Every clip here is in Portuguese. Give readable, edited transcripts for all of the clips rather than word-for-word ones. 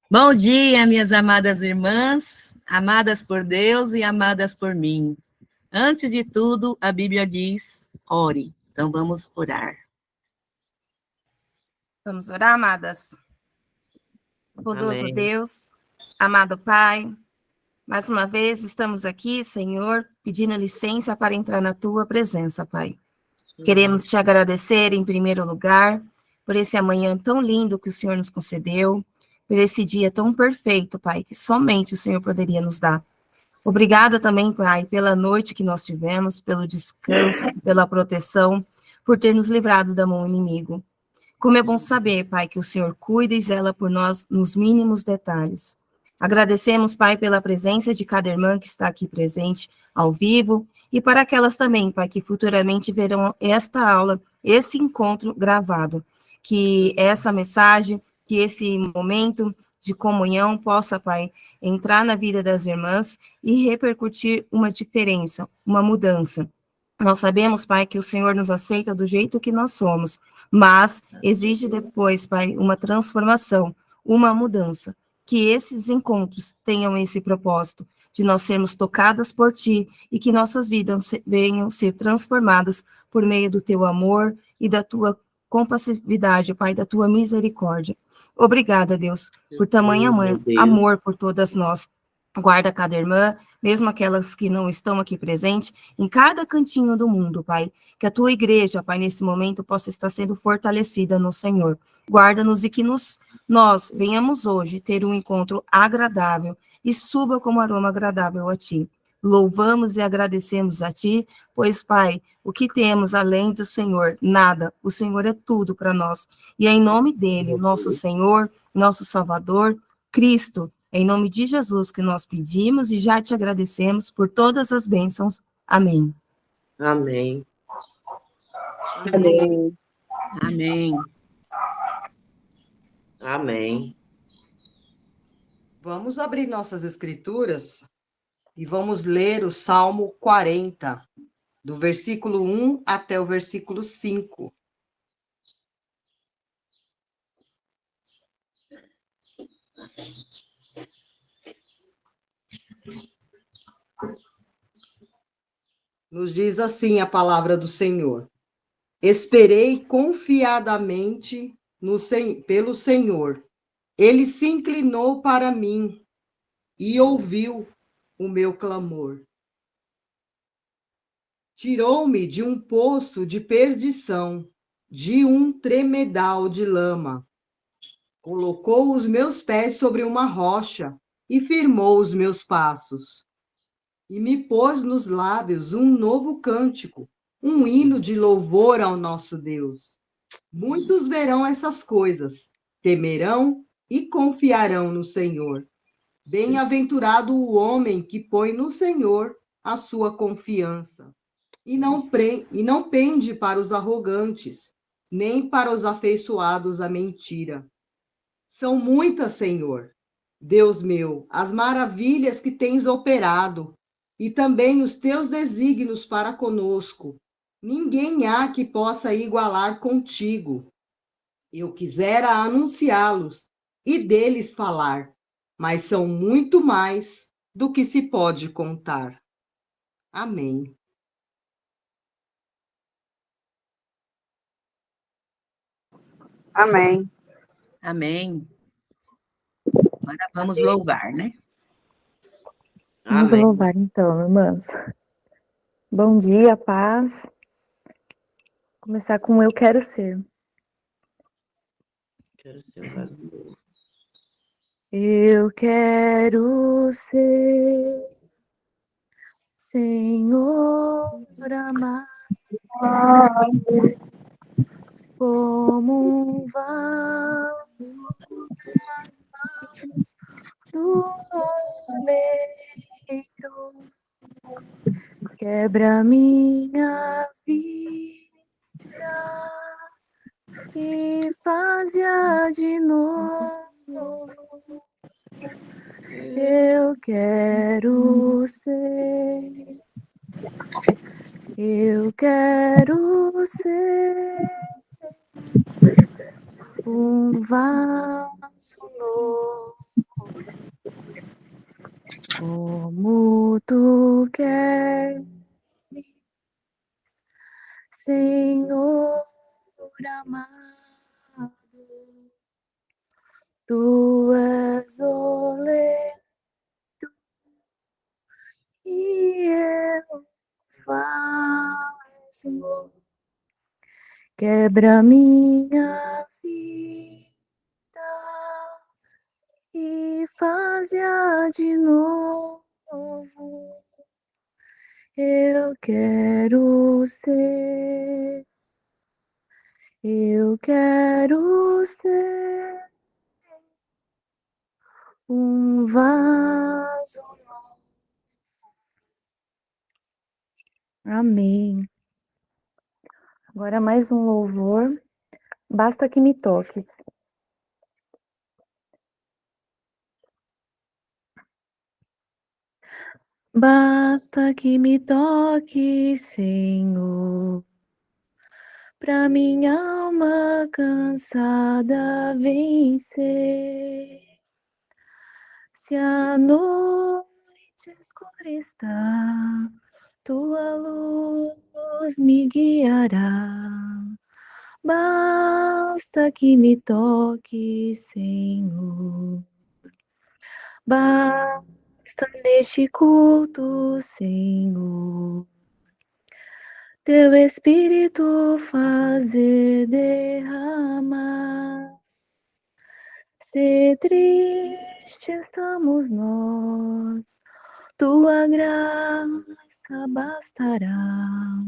Bom dia, minhas amadas irmãs, amadas por Deus e amadas por mim. Antes de tudo, a Bíblia diz, ore. Então, vamos orar. Vamos orar, amadas? Bondoso Amém. Deus, amado Pai, mais uma vez estamos aqui, Senhor, pedindo licença para entrar na Tua presença, Pai. Queremos te agradecer, em primeiro lugar, por esse amanhã tão lindo que o Senhor nos concedeu, por esse dia tão perfeito, Pai, que somente o Senhor poderia nos dar. Obrigada também, Pai, pela noite que nós tivemos, pelo descanso, pela proteção, por ter nos livrado da mão do inimigo. Como é bom saber, Pai, que o Senhor cuida e zela por nós nos mínimos detalhes. Agradecemos, Pai, pela presença de cada irmã que está aqui presente ao vivo e para aquelas também, Pai, que futuramente verão esta aula, esse encontro gravado. Que essa mensagem, que esse momento de comunhão possa, Pai, entrar na vida das irmãs e repercutir uma diferença, uma mudança. Nós sabemos, Pai, que o Senhor nos aceita do jeito que nós somos, mas exige depois, Pai, uma transformação, uma mudança. Que esses encontros tenham esse propósito, de nós sermos tocadas por Ti e que nossas vidas venham ser transformadas por meio do Teu amor e da Tua compassividade, Pai, da Tua misericórdia. Obrigada, Deus, por tamanho amor por todas nós. Guarda cada irmã, mesmo aquelas que não estão aqui presentes, em cada cantinho do mundo, Pai. Que a tua igreja, Pai, nesse momento possa estar sendo fortalecida no Senhor. Guarda-nos e que nós venhamos hoje ter um encontro agradável e suba como aroma agradável a Ti. Louvamos e agradecemos a Ti, pois, Pai, o que temos além do Senhor? Nada. O Senhor é tudo para nós. E é em nome dEle, nosso Senhor, nosso Salvador, Cristo, em nome de Jesus que nós pedimos e já te agradecemos por todas as bênçãos. Amém. Amém. Amém. Amém. Amém. Vamos abrir nossas escrituras e vamos ler o Salmo 40, do versículo 1 até o versículo 5. Nos diz assim a palavra do Senhor: Esperei confiadamente pelo Senhor. Ele se inclinou para mim e ouviu o meu clamor. Tirou-me de um poço de perdição, de um tremedal de lama. Colocou os meus pés sobre uma rocha e firmou os meus passos. E me pôs nos lábios um novo cântico, um hino de louvor ao nosso Deus. Muitos verão essas coisas, temerão e confiarão no Senhor. Bem-aventurado o homem que põe no Senhor a sua confiança, e não pende para os arrogantes, nem para os afeiçoados à mentira. São muitas, Senhor, Deus meu, as maravilhas que tens operado, e também os teus desígnios para conosco. Ninguém há que possa igualar contigo. Eu quisera anunciá-los e deles falar, mas são muito mais do que se pode contar. Amém. Amém. Amém. Agora vamos louvar, né? Vamos Amém. louvar então, irmãs. Bom dia, paz. Começar com Eu Quero Ser. Quero ser brasileiro. Eu quero ser, Senhor, amado, como um vaso nas mãos do oleiro. Quebra minha vida e faz-a de novo. Eu quero ser, eu quero ser um vaso novo Como tu queres, Senhor amado, tu és oleiro e eu faço, quebra minha vida e faz-a de novo. Eu quero ser um vaso. Amém. Agora mais um louvor. Basta que me toques. Basta que me toques, Senhor, pra minha alma cansada vencer. Se a noite escura está, tua luz me guiará. Basta que me toque, Senhor. Basta neste culto, Senhor, teu Espírito fazer derramar. Se triste estamos nós, tua graça bastará.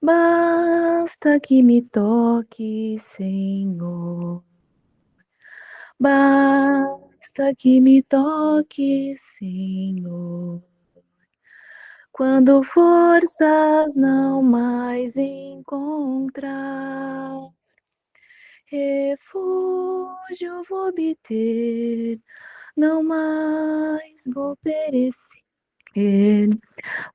Basta que me toque, Senhor. Basta que me toque, Senhor. Quando forças não mais encontrar, refúgio vou obter, não mais vou perecer.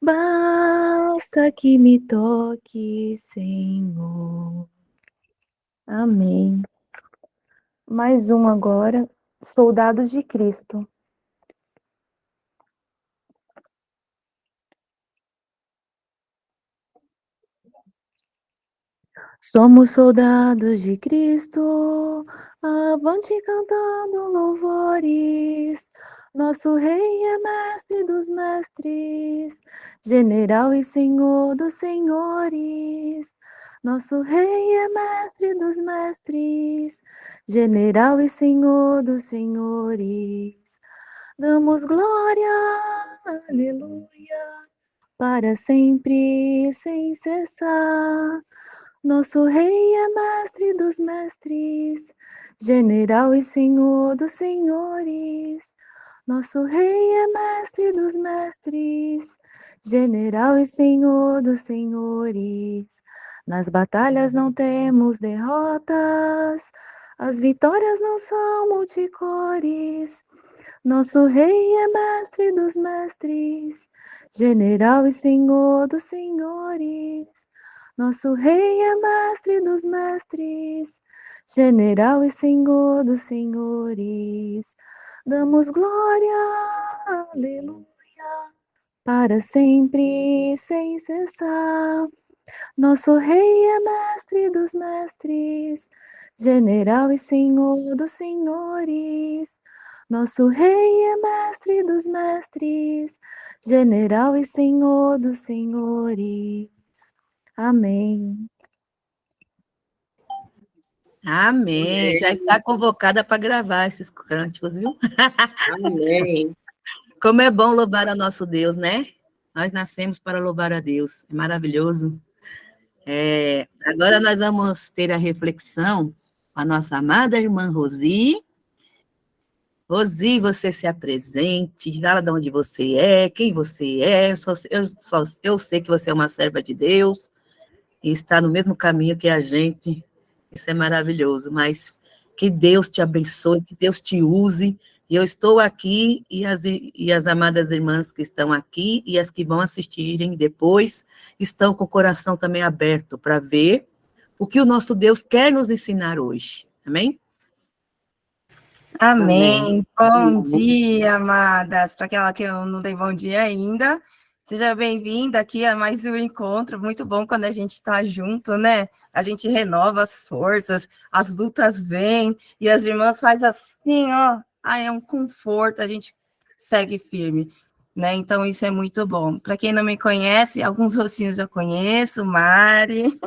Basta que me toque, Senhor. Amém. Mais um agora, Soldados de Cristo. Somos soldados de Cristo, avante cantando louvores. Nosso Rei é mestre dos mestres, general e senhor dos senhores. Nosso Rei é mestre dos mestres, general e senhor dos senhores. Damos glória, aleluia, para sempre sem cessar. Nosso Rei é mestre dos mestres, general e senhor dos senhores. Nosso Rei é mestre dos mestres, general e senhor dos senhores. Nas batalhas não temos derrotas, as vitórias não são multicores. Nosso Rei é mestre dos mestres, general e senhor dos senhores. Nosso Rei é mestre dos mestres, general e senhor dos senhores. Damos glória, aleluia, para sempre sem cessar. Nosso Rei é mestre dos mestres, general e senhor dos senhores. Nosso Rei é mestre dos mestres, general e senhor dos senhores. Amém. Amém. Já está convocada para gravar esses cânticos, viu? Amém. Como é bom louvar a nosso Deus, né? Nós nascemos para louvar a Deus. É maravilhoso. Agora nós vamos ter a reflexão com a nossa amada irmã Rosi. Rosi, você se apresente, fala de onde você é, quem você é. Eu sei que você é uma serva de Deus e está no mesmo caminho que a gente. Isso é maravilhoso, mas que Deus te abençoe, que Deus te use. E eu estou aqui, e as amadas irmãs que estão aqui, e as que vão assistirem depois, estão com o coração também aberto para ver o que o nosso Deus quer nos ensinar hoje. Amém? Amém. Bom Amém. dia, amadas. Para aquela que eu não dei bom dia ainda, seja bem-vinda aqui a mais um encontro. Muito bom quando a gente está junto, né? A gente renova as forças, as lutas vêm e as irmãs faz assim, ó. Ah, é um conforto, a gente segue firme, né? Então isso é muito bom. Para quem não me conhece, alguns rostinhos já conheço, Mari,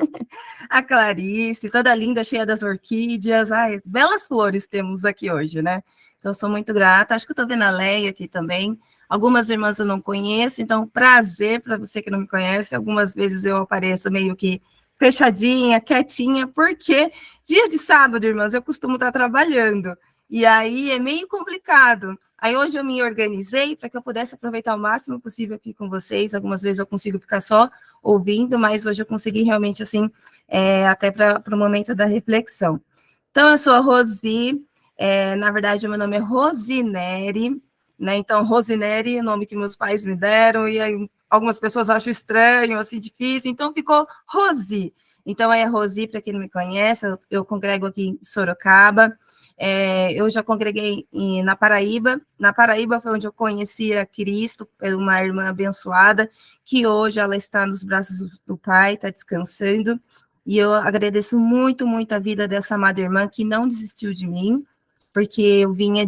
a Clarice, toda linda, cheia das orquídeas. Ai, belas flores temos aqui hoje, né? Então, eu sou muito grata. Acho que eu estou vendo a Leia aqui também. Algumas irmãs eu não conheço, então, prazer para você que não me conhece. Algumas vezes eu apareço meio que fechadinha, quietinha, porque dia de sábado, irmãs, eu costumo estar trabalhando. E aí é meio complicado. Aí hoje eu me organizei para que eu pudesse aproveitar o máximo possível aqui com vocês. Algumas vezes eu consigo ficar só ouvindo, mas hoje eu consegui realmente, assim, até para o momento da reflexão. Então, eu sou a Rosi, na verdade, o meu nome é Rosineri, né? Então, Rosineri, o nome que meus pais me deram, e aí algumas pessoas acham estranho, assim, difícil, então ficou Rosi. Então, é Rosi, para quem não me conhece, eu congrego aqui em Sorocaba. Eu já congreguei na Paraíba. Na Paraíba foi onde eu conheci a Cristo, por uma irmã abençoada, que hoje ela está nos braços do Pai, está descansando, e eu agradeço muito, muito a vida dessa amada irmã que não desistiu de mim, porque eu vinha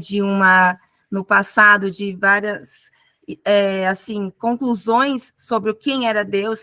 no passado, de várias, assim, conclusões sobre quem era Deus,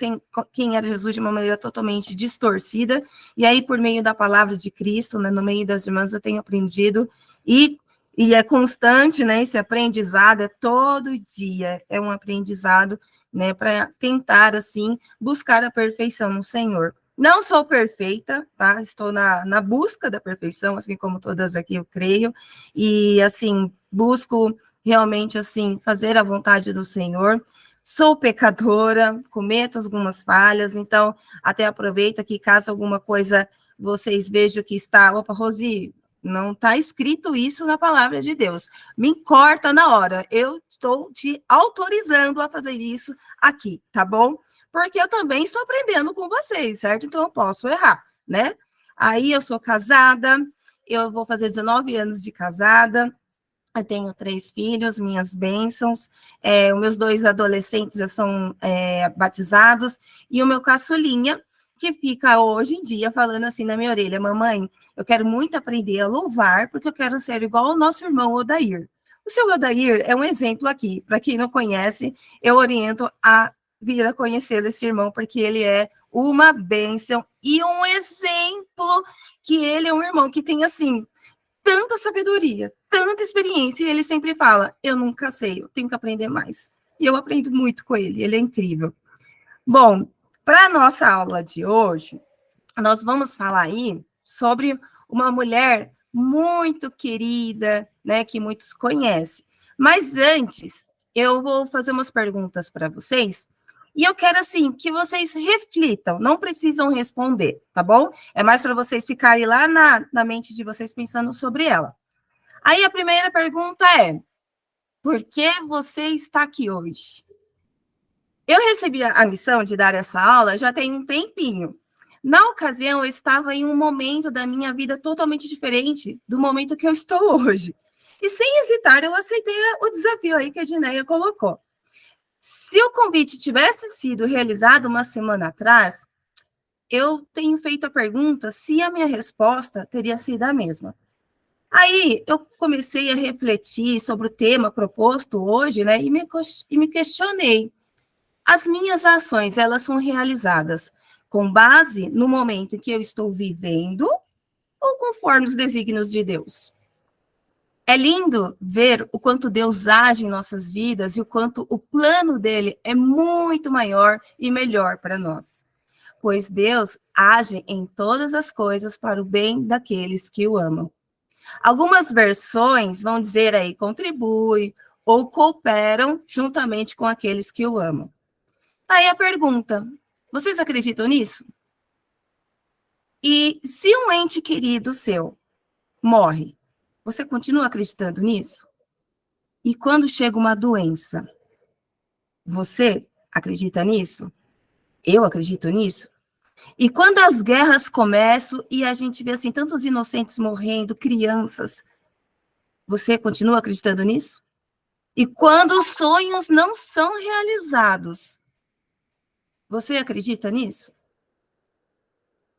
quem era Jesus, de uma maneira totalmente distorcida, e aí, por meio da palavra de Cristo, né, no meio das irmãs, eu tenho aprendido, e é constante, né, esse aprendizado, é todo dia, é um aprendizado, né, para tentar, assim, buscar a perfeição no Senhor. Não sou perfeita, tá? Estou na busca da perfeição, assim como todas aqui eu creio, e, assim, busco realmente, assim, fazer a vontade do Senhor. Sou pecadora, cometo algumas falhas, então, até aproveita que, caso alguma coisa vocês vejam que está, opa, Rosi, não está escrito isso na palavra de Deus. Me corta na hora. Eu estou te autorizando a fazer isso aqui, tá bom? Porque eu também estou aprendendo com vocês, certo? Então, eu posso errar, né? Aí, eu sou casada, eu vou fazer 19 anos de casada, eu tenho 3 filhos, minhas bênçãos, os meus 2 adolescentes já são batizados, e o meu caçulinha, que fica hoje em dia falando assim na minha orelha: mamãe, eu quero muito aprender a louvar, porque eu quero ser igual ao nosso irmão Odair. O seu Odair é um exemplo aqui, para quem não conhece, eu oriento a vir a conhecer esse irmão, porque ele é uma bênção e um exemplo, que ele é um irmão que tem, assim, tanta sabedoria, tanta experiência, e ele sempre fala: eu nunca sei, eu tenho que aprender mais. E eu aprendo muito com ele é incrível. Bom, para a nossa aula de hoje, nós vamos falar aí sobre uma mulher muito querida, né, que muitos conhecem. Mas antes, eu vou fazer umas perguntas para vocês, e eu quero, assim, que vocês reflitam, não precisam responder, tá bom? É mais para vocês ficarem lá na mente de vocês pensando sobre ela. Aí a primeira pergunta é: por que você está aqui hoje? Eu recebi a missão de dar essa aula já tem um tempinho. Na ocasião, eu estava em um momento da minha vida totalmente diferente do momento que eu estou hoje. E sem hesitar, eu aceitei o desafio aí que a Dineia colocou. Se o convite tivesse sido realizado uma semana atrás, eu tenho feito a pergunta se a minha resposta teria sido a mesma. Aí eu comecei a refletir sobre o tema proposto hoje, né, e me questionei. As minhas ações, elas são realizadas com base no momento em que eu estou vivendo ou conforme os desígnios de Deus? É lindo ver o quanto Deus age em nossas vidas e o quanto o plano dele é muito maior e melhor para nós. Pois Deus age em todas as coisas para o bem daqueles que o amam. Algumas versões vão dizer aí: contribui ou cooperam juntamente com aqueles que o amam. Aí a pergunta: vocês acreditam nisso? E se um ente querido seu morre, você continua acreditando nisso? E quando chega uma doença, você acredita nisso? Eu acredito nisso? E quando as guerras começam e a gente vê assim tantos inocentes morrendo, crianças, Você continua acreditando nisso? E quando os sonhos não são realizados, você acredita nisso?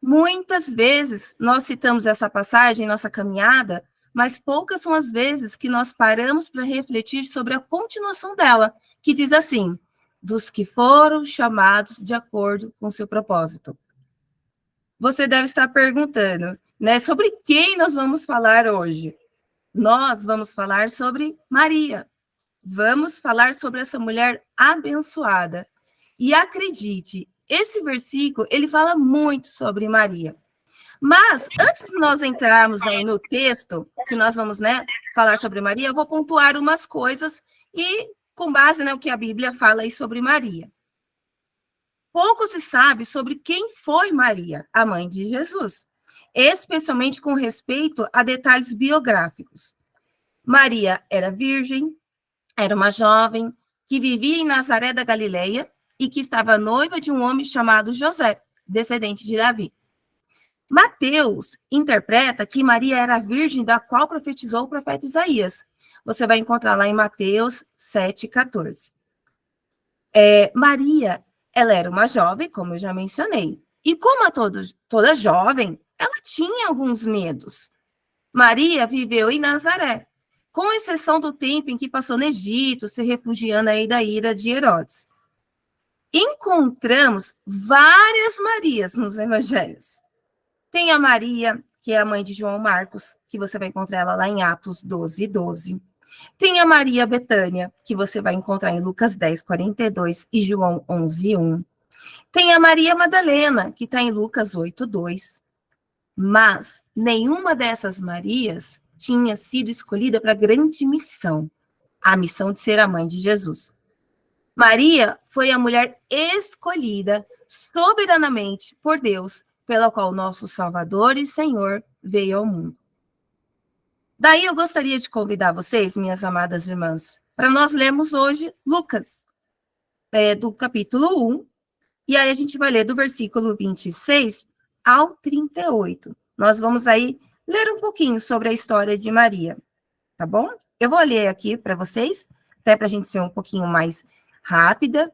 Muitas vezes nós citamos essa passagem em nossa caminhada, mas poucas são as vezes que nós paramos para refletir sobre a continuação dela, que diz assim: dos que foram chamados de acordo com seu propósito. Você deve estar perguntando, né, sobre quem nós vamos falar hoje? Nós vamos falar sobre Maria. Vamos falar sobre essa mulher abençoada. E acredite, esse versículo, ele fala muito sobre Maria. Mas, antes de nós entrarmos aí no texto, que nós vamos, né, falar sobre Maria, eu vou pontuar umas coisas e com base no que a Bíblia fala aí sobre Maria. Pouco se sabe sobre quem foi Maria, a mãe de Jesus, especialmente com respeito a detalhes biográficos. Maria era virgem, era uma jovem que vivia em Nazaré da Galileia e que estava noiva de um homem chamado José, descendente de Davi. Mateus interpreta que Maria era a virgem da qual profetizou o profeta Isaías. Você vai encontrar lá em Mateus 7,14. Maria, ela era uma jovem, como eu já mencionei. E como toda jovem, ela tinha alguns medos. Maria viveu em Nazaré, com exceção do tempo em que passou no Egito, se refugiando aí da ira de Herodes. Encontramos várias Marias nos evangelhos. Tem a Maria, que é a mãe de João Marcos, que você vai encontrar ela lá em Atos 12:12. Tem a Maria Betânia, que você vai encontrar em Lucas 10:42 e João 11:1. Tem a Maria Madalena, que está em Lucas 8:2. Mas nenhuma dessas Marias tinha sido escolhida para a grande missão, a missão de ser a mãe de Jesus. Maria foi a mulher escolhida soberanamente por Deus, pela qual nosso Salvador e Senhor veio ao mundo. Daí eu gostaria de convidar vocês, minhas amadas irmãs, para nós lermos hoje Lucas, do capítulo 1, e aí a gente vai ler do versículo 26 ao 38. Nós vamos aí ler um pouquinho sobre a história de Maria, tá bom? Eu vou ler aqui para vocês, até para a gente ser um pouquinho mais rápida.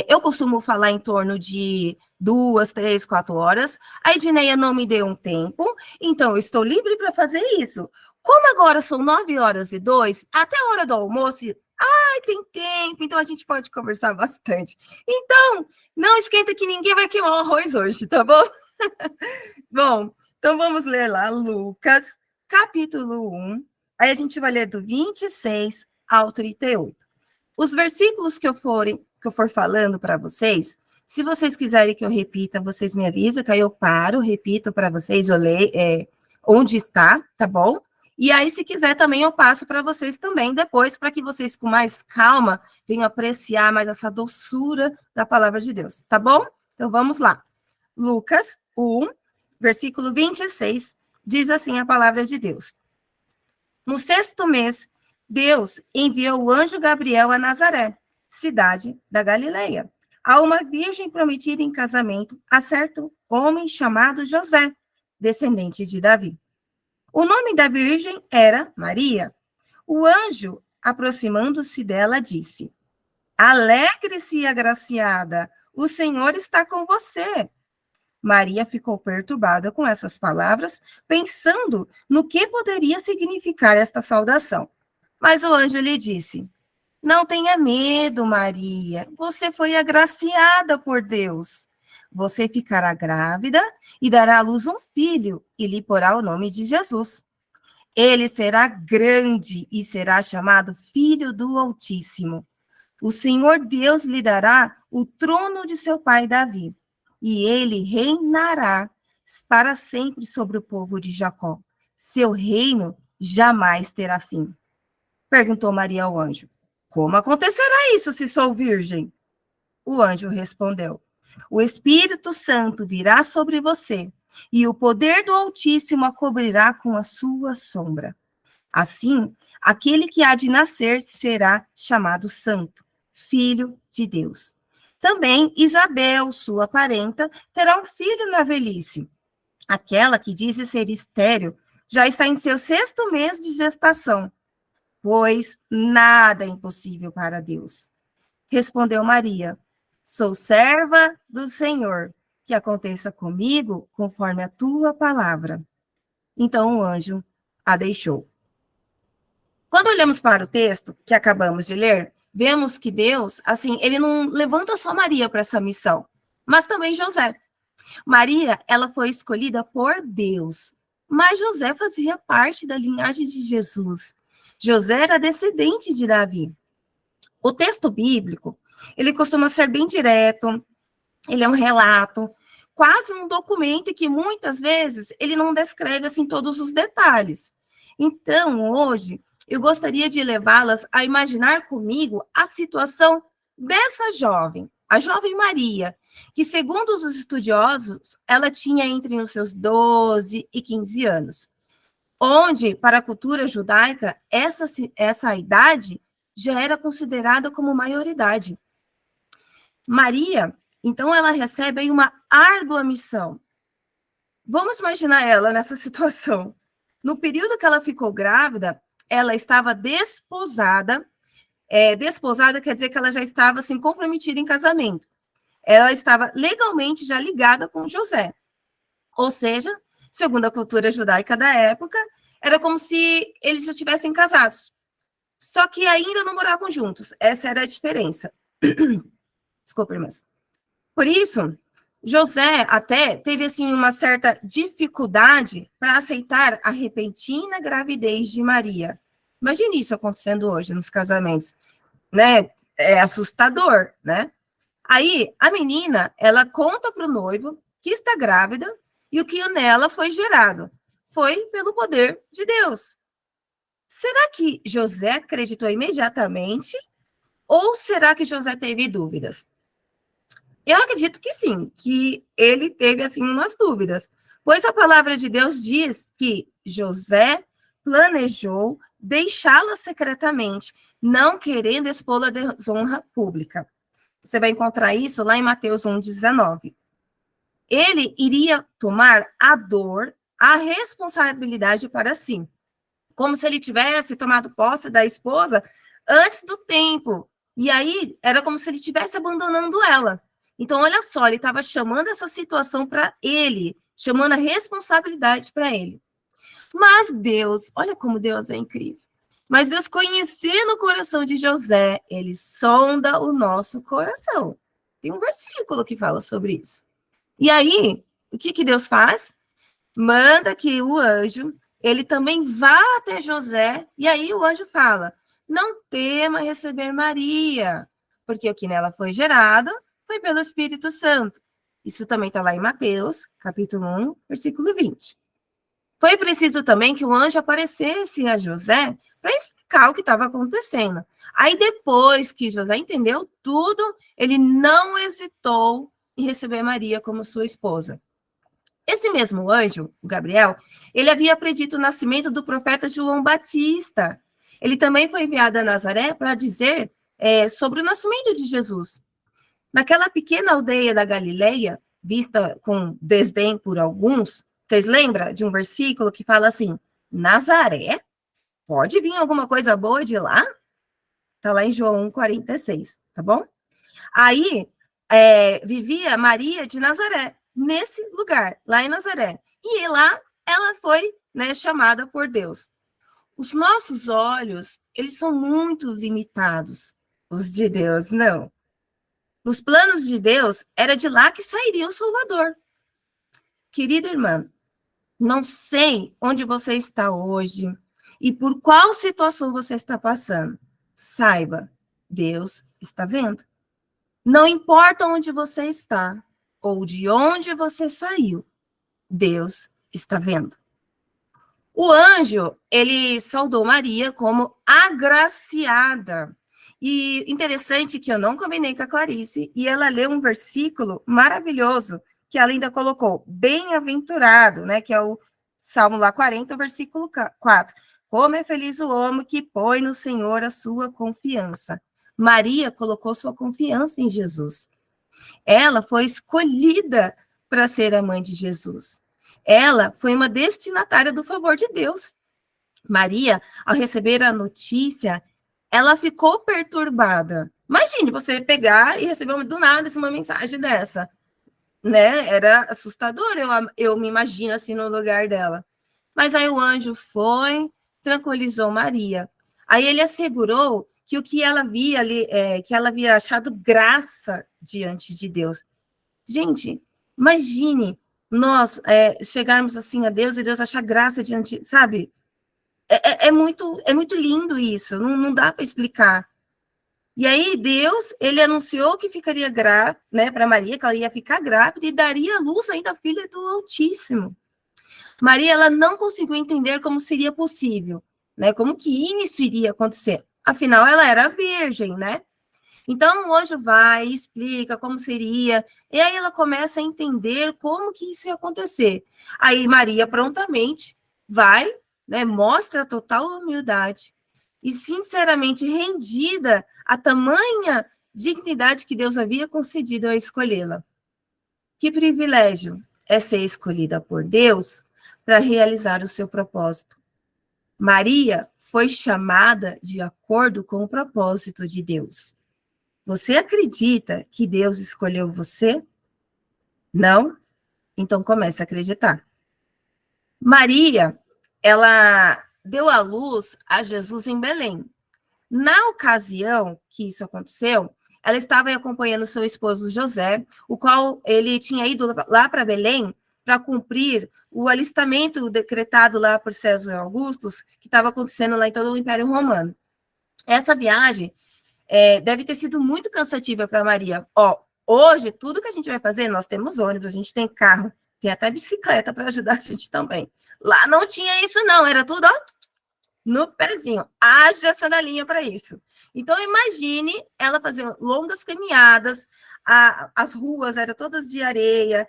Eu costumo falar em torno de 2, 3, 4 horas. A Edneia não me deu um tempo, então eu estou livre para fazer isso. Como agora são 9h02, até a hora do almoço, tem tempo, então a gente pode conversar bastante. Então, não esquenta que ninguém vai queimar o arroz hoje, tá bom? Bom, então vamos ler lá Lucas, capítulo 1, aí a gente vai ler do 26 ao 38. Os versículos que eu for falando para vocês, se vocês quiserem que eu repita, vocês me avisam, que aí eu paro, repito para vocês, eu leio onde está, tá bom? E aí, se quiser, também eu passo para vocês também depois, para que vocês, com mais calma, venham apreciar mais essa doçura da palavra de Deus, tá bom? Então, vamos lá. Lucas 1, versículo 26, diz assim a palavra de Deus. No 6º mês, Deus enviou o anjo Gabriel a Nazaré, cidade da Galileia, a uma virgem prometida em casamento a certo homem chamado José, descendente de Davi. O nome da virgem era Maria. O anjo, aproximando-se dela, disse: Alegre-se, agraciada, o Senhor está com você. Maria ficou perturbada com essas palavras, pensando no que poderia significar esta saudação. Mas o anjo lhe disse: Não tenha medo, Maria, você foi agraciada por Deus. Você ficará grávida e dará à luz um filho e lhe porá o nome de Jesus. Ele será grande e será chamado Filho do Altíssimo. O Senhor Deus lhe dará o trono de seu pai Davi, e ele reinará para sempre sobre o povo de Jacó. Seu reino jamais terá fim. Perguntou Maria ao anjo: Como acontecerá isso se sou virgem? O anjo respondeu: O Espírito Santo virá sobre você, e o poder do Altíssimo a cobrirá com a sua sombra. Assim, aquele que há de nascer será chamado Santo, Filho de Deus. Também Isabel, sua parenta, terá um filho na velhice. Aquela que diz ser estéril já está em seu 6º mês de gestação, pois nada é impossível para Deus. Respondeu Maria: sou serva do Senhor, que aconteça comigo conforme a tua palavra. Então o anjo a deixou. Quando olhamos para o texto que acabamos de ler, vemos que Deus, assim, ele não levanta só Maria para essa missão, mas também José. Maria, ela foi escolhida por Deus, mas José fazia parte da linhagem de Jesus. José era descendente de Davi. O texto bíblico, ele costuma ser bem direto, ele é um relato, quase um documento que muitas vezes ele não descreve assim todos os detalhes. Então, hoje, eu gostaria de levá-las a imaginar comigo a situação dessa jovem, a jovem Maria, que, segundo os estudiosos, ela tinha entre os seus 12 e 15 anos, onde, para a cultura judaica, essa idade já era considerada como maioridade. Maria, então, ela recebe aí uma árdua missão. Vamos imaginar ela nessa situação. No período que ela ficou grávida, ela estava desposada. Desposada quer dizer que ela já estava assim, comprometida em casamento. Ela estava legalmente já ligada com José. Ou seja, segundo a cultura judaica da época, era como se eles já tivessem casados. Só que ainda não moravam juntos. Essa era a diferença. Desculpa, irmãs. Por isso, José até teve assim uma certa dificuldade para aceitar a repentina gravidez de Maria. Imagine isso acontecendo hoje nos casamentos, né? É assustador, né? Aí, a menina, ela conta para o noivo que está grávida e o que nela foi gerado foi pelo poder de Deus. Será que José acreditou imediatamente ou será que José teve dúvidas? Eu acredito que sim, que ele teve, assim, umas dúvidas, pois a palavra de Deus diz que José planejou deixá-la secretamente, não querendo expô-la à desonra pública. Você vai encontrar isso lá em Mateus 1,19. Ele iria tomar a dor, a responsabilidade para si, como se ele tivesse tomado posse da esposa antes do tempo. E aí, era como se ele estivesse abandonando ela. Então, olha só, ele estava chamando essa situação para ele, chamando a responsabilidade para ele. Mas Deus, olha como Deus é incrível. Mas Deus, conhecendo o coração de José, ele sonda o nosso coração. Tem um versículo que fala sobre isso. E aí, o que Deus faz? Manda que o anjo, ele também vá até José, e aí o anjo fala, não tema receber Maria, porque o que nela foi gerado foi pelo Espírito Santo. Isso também está lá em Mateus, capítulo 1, versículo 20. Foi preciso também que o anjo aparecesse a José para explicar o que estava acontecendo. Aí, depois que José entendeu tudo, ele não hesitou em receber Maria como sua esposa. Esse mesmo anjo, o Gabriel, ele havia predito o nascimento do profeta João Batista. Ele também foi enviado a Nazaré para dizer sobre o nascimento de Jesus. Naquela pequena aldeia da Galileia, vista com desdém por alguns, vocês lembram de um versículo que fala assim, Nazaré? Pode vir alguma coisa boa de lá? Está lá em João 1,46, tá bom? Aí, vivia Maria de Nazaré, nesse lugar, lá em Nazaré. E lá, ela foi, né, chamada por Deus. Os nossos olhos, eles são muito limitados. Os de Deus, não. Nos planos de Deus, era de lá que sairia o Salvador. Querida irmã, não sei onde você está hoje e por qual situação você está passando. Saiba, Deus está vendo. Não importa onde você está ou de onde você saiu, Deus está vendo. O anjo, ele saudou Maria como agraciada. E interessante que eu não combinei com a Clarice, e ela leu um versículo maravilhoso, que ela ainda colocou, bem-aventurado, né, que é o Salmo lá 40, versículo 4. Como é feliz o homem que põe no Senhor a sua confiança. Maria colocou sua confiança em Jesus. Ela foi escolhida para ser a mãe de Jesus. Ela foi uma destinatária do favor de Deus. Maria, ao receber a notícia, ela ficou perturbada. Imagine você pegar e receber do nada uma mensagem dessa, né? Era assustador, eu me imagino assim no lugar dela. Mas aí o anjo foi, tranquilizou Maria. Aí ele assegurou que o que ela via ali, que ela havia achado graça diante de Deus. Gente, imagine nós chegarmos assim a Deus e Deus achar graça diante, sabe? É muito lindo isso, não dá para explicar. E aí Deus, ele anunciou que ficaria grávida, né, para Maria, que ela ia ficar grávida e daria luz ainda à filha do Altíssimo. Maria, ela não conseguiu entender como seria possível, né, como que isso iria acontecer. Afinal, ela era virgem, né? Então, o anjo vai, explica como seria, e aí ela começa a entender como que isso ia acontecer. Aí Maria prontamente vai, né, mostra a total humildade e sinceramente rendida a tamanha dignidade que Deus havia concedido a escolhê-la. Que privilégio é ser escolhida por Deus para realizar o seu propósito. Maria foi chamada de acordo com o propósito de Deus. Você acredita que Deus escolheu você? Não? Então comece a acreditar. Maria, ela deu à luz a Jesus em Belém. Na ocasião que isso aconteceu, ela estava acompanhando seu esposo José, o qual ele tinha ido lá para Belém para cumprir o alistamento decretado lá por César Augustus, que estava acontecendo lá em todo o Império Romano. Essa viagem deve ter sido muito cansativa para Maria. Hoje, tudo que a gente vai fazer, nós temos ônibus, a gente tem carro, tem até bicicleta para ajudar a gente também. Lá não tinha isso, não, era tudo, no pezinho. Haja sandalinha para isso. Então, imagine ela fazer longas caminhadas, as ruas eram todas de areia,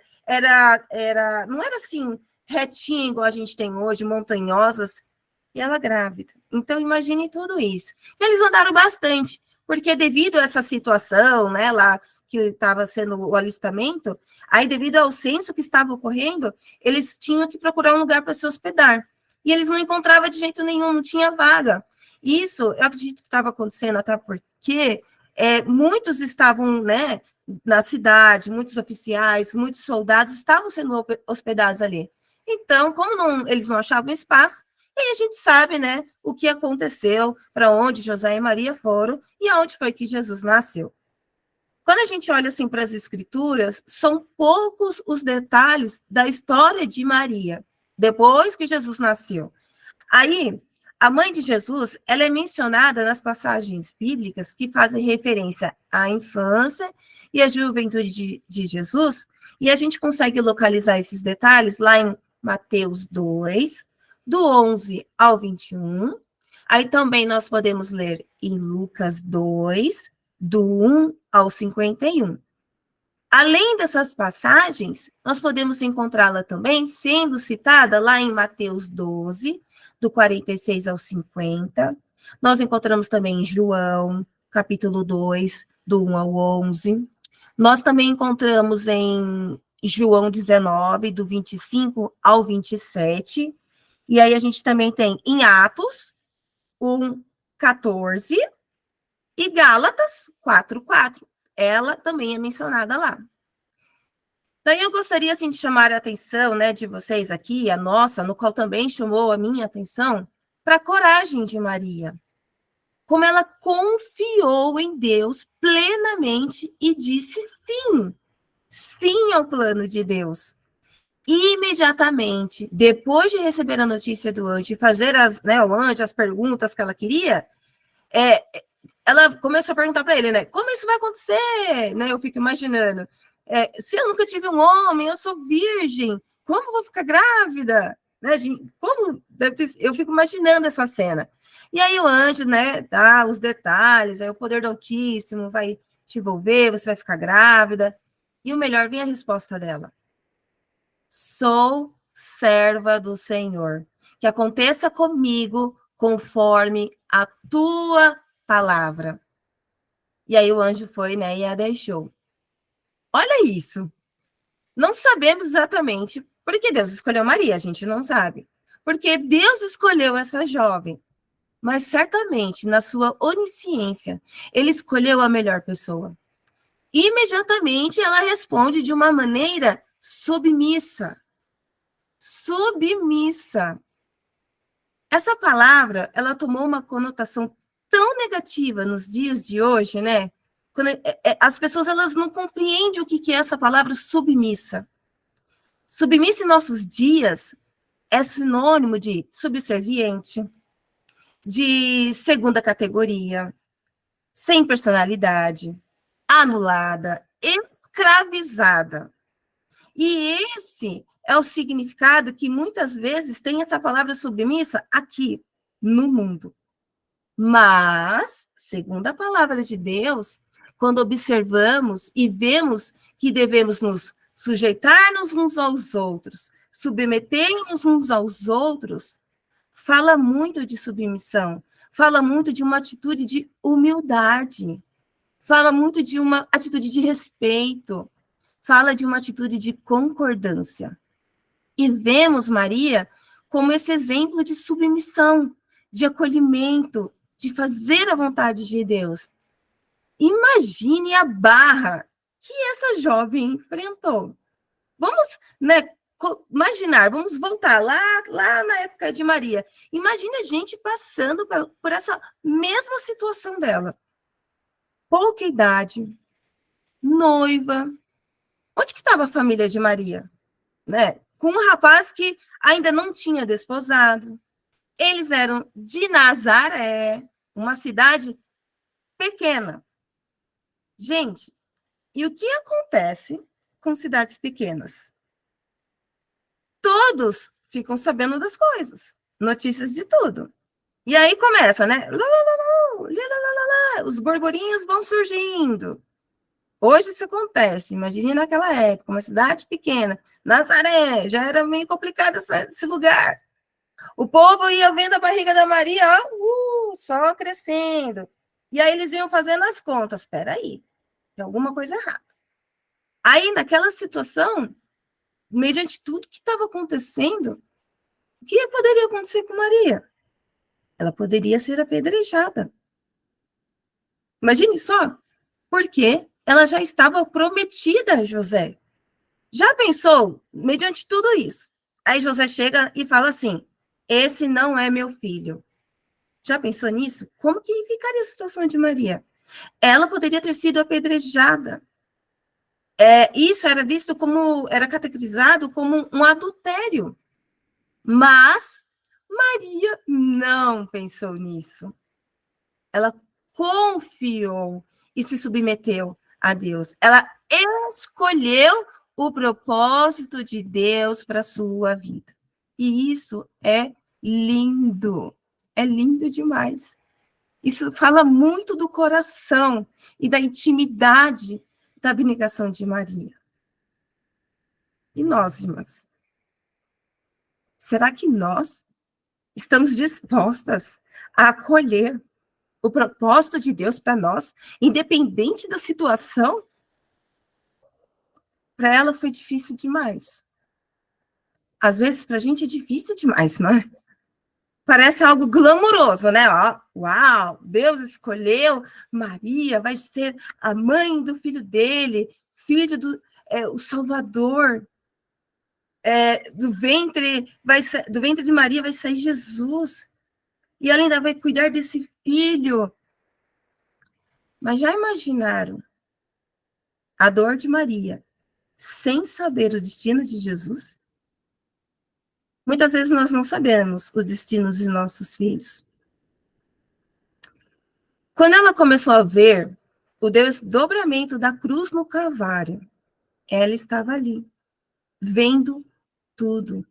não era assim, retinha igual a gente tem hoje, montanhosas, e ela grávida. Então, imagine tudo isso. Eles andaram bastante, porque devido a essa situação, né, lá que estava sendo o alistamento, aí devido ao censo que estava ocorrendo, eles tinham que procurar um lugar para se hospedar. E eles não encontravam de jeito nenhum, não tinha vaga. Isso, eu acredito que estava acontecendo até porque muitos estavam, né, na cidade, muitos oficiais, muitos soldados estavam sendo hospedados ali. Então, como eles não achavam espaço, e a gente sabe, né, o que aconteceu, para onde José e Maria foram e aonde foi que Jesus nasceu. Quando a gente olha assim para as escrituras, são poucos os detalhes da história de Maria, depois que Jesus nasceu. Aí, a mãe de Jesus, ela é mencionada nas passagens bíblicas que fazem referência à infância e à juventude de Jesus, e a gente consegue localizar esses detalhes lá em Mateus 2, do 11 ao 21. Aí também nós podemos ler em Lucas 2, do 1 ao 51. Além dessas passagens, nós podemos encontrá-la também sendo citada lá em Mateus 12, do 46 ao 50. Nós encontramos também em João, capítulo 2, do 1 ao 11. Nós também encontramos em João 19, do 25 ao 27. E aí a gente também tem em Atos 1, 14 e Gálatas 4, 4. Ela também é mencionada lá. Daí eu gostaria, assim, de chamar a atenção, né, de vocês aqui, a nossa, no qual também chamou a minha atenção, para a coragem de Maria. Como ela confiou em Deus plenamente e disse sim, sim ao plano de Deus. Imediatamente, depois de receber a notícia do anjo e fazer o anjo as perguntas que ela queria, ela começou a perguntar para ele, né? Como isso vai acontecer? Né, eu fico imaginando. Se eu nunca tive um homem, eu sou virgem, como eu vou ficar grávida? Né, como eu fico imaginando essa cena. E aí o anjo, né, dá os detalhes, aí o poder do Altíssimo vai te envolver, você vai ficar grávida. E o melhor, vem a resposta dela. Sou serva do Senhor. Que aconteça comigo conforme a tua palavra. E aí o anjo foi, né, e a deixou. Olha isso. Não sabemos exatamente porque Deus escolheu Maria, a gente não sabe. porque Deus escolheu essa jovem, mas certamente, na sua onisciência, ele escolheu a melhor pessoa. Imediatamente ela responde de uma maneira submissa. Submissa. Essa palavra, ela tomou uma conotação tão negativa nos dias de hoje, né? Quando as pessoas, elas não compreendem o que é essa palavra submissa. Submissa em nossos dias é sinônimo de subserviente, de segunda categoria, sem personalidade, anulada, escravizada. E esse é o significado que muitas vezes tem essa palavra submissa aqui no mundo. Mas, segundo a palavra de Deus, quando observamos e vemos que devemos nos sujeitar-nos uns aos outros, submeter-nos uns aos outros, fala muito de submissão, fala muito de uma atitude de humildade, fala muito de uma atitude de respeito, fala de uma atitude de concordância. E vemos Maria como esse exemplo de submissão, de acolhimento, de fazer a vontade de Deus. Imagine a barra que essa jovem enfrentou. Vamos, né, imaginar, vamos voltar lá na época de Maria. Imagine a gente passando por essa mesma situação dela. Pouca idade, noiva. Onde que estava a família de Maria? Né? Com um rapaz que ainda não tinha desposado. Eles eram de Nazaré, uma cidade pequena. Gente, e o que acontece com cidades pequenas? Todos ficam sabendo das coisas, notícias de tudo. E aí começa, né? Os burburinhos vão surgindo. Hoje isso acontece, imagine naquela época, uma cidade pequena, Nazaré, já era meio complicado esse lugar. O povo ia vendo a barriga da Maria, ó, só crescendo. E aí eles iam fazendo as contas, espera aí, tem alguma coisa errada. Aí, naquela situação, mediante tudo que estava acontecendo, o que poderia acontecer com Maria? Ela poderia ser apedrejada. Imagine só, porque ela já estava prometida a José. Já pensou, mediante tudo isso? Aí José chega e fala assim, esse não é meu filho. Já pensou nisso? Como que ficaria a situação de Maria? Ela poderia ter sido apedrejada. Isso era visto como, era categorizado como um adultério. Mas Maria não pensou nisso. Ela confiou e se submeteu a Deus. Ela escolheu o propósito de Deus para a sua vida. E isso é lindo. É lindo demais. Isso fala muito do coração e da intimidade da abnegação de Maria. E nós, irmãs? Será que nós estamos dispostas a acolher o propósito de Deus para nós, independente da situação? Para ela foi difícil demais. Às vezes, para a gente é difícil demais, não é? Parece algo glamouroso, né? Ó, uau, Deus escolheu Maria, vai ser a mãe do filho dele, filho do o Salvador. Do ventre de Maria vai sair Jesus. E ela ainda vai cuidar desse filho. Mas já imaginaram a dor de Maria sem saber o destino de Jesus? Muitas vezes nós não sabemos o destino de nossos filhos. Quando ela começou a ver o desdobramento da cruz no Calvário, ela estava ali, vendo tudo.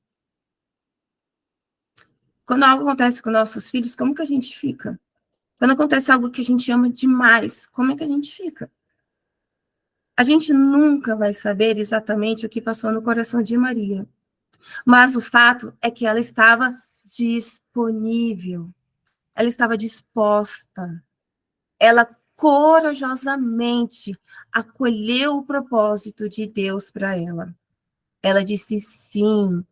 Quando algo acontece com nossos filhos, como que a gente fica? Quando acontece algo que a gente ama demais, como é que a gente fica? A gente nunca vai saber exatamente o que passou no coração de Maria. Mas o fato é que ela estava disponível. Ela estava disposta. Ela corajosamente acolheu o propósito de Deus para ela. Ela disse sim.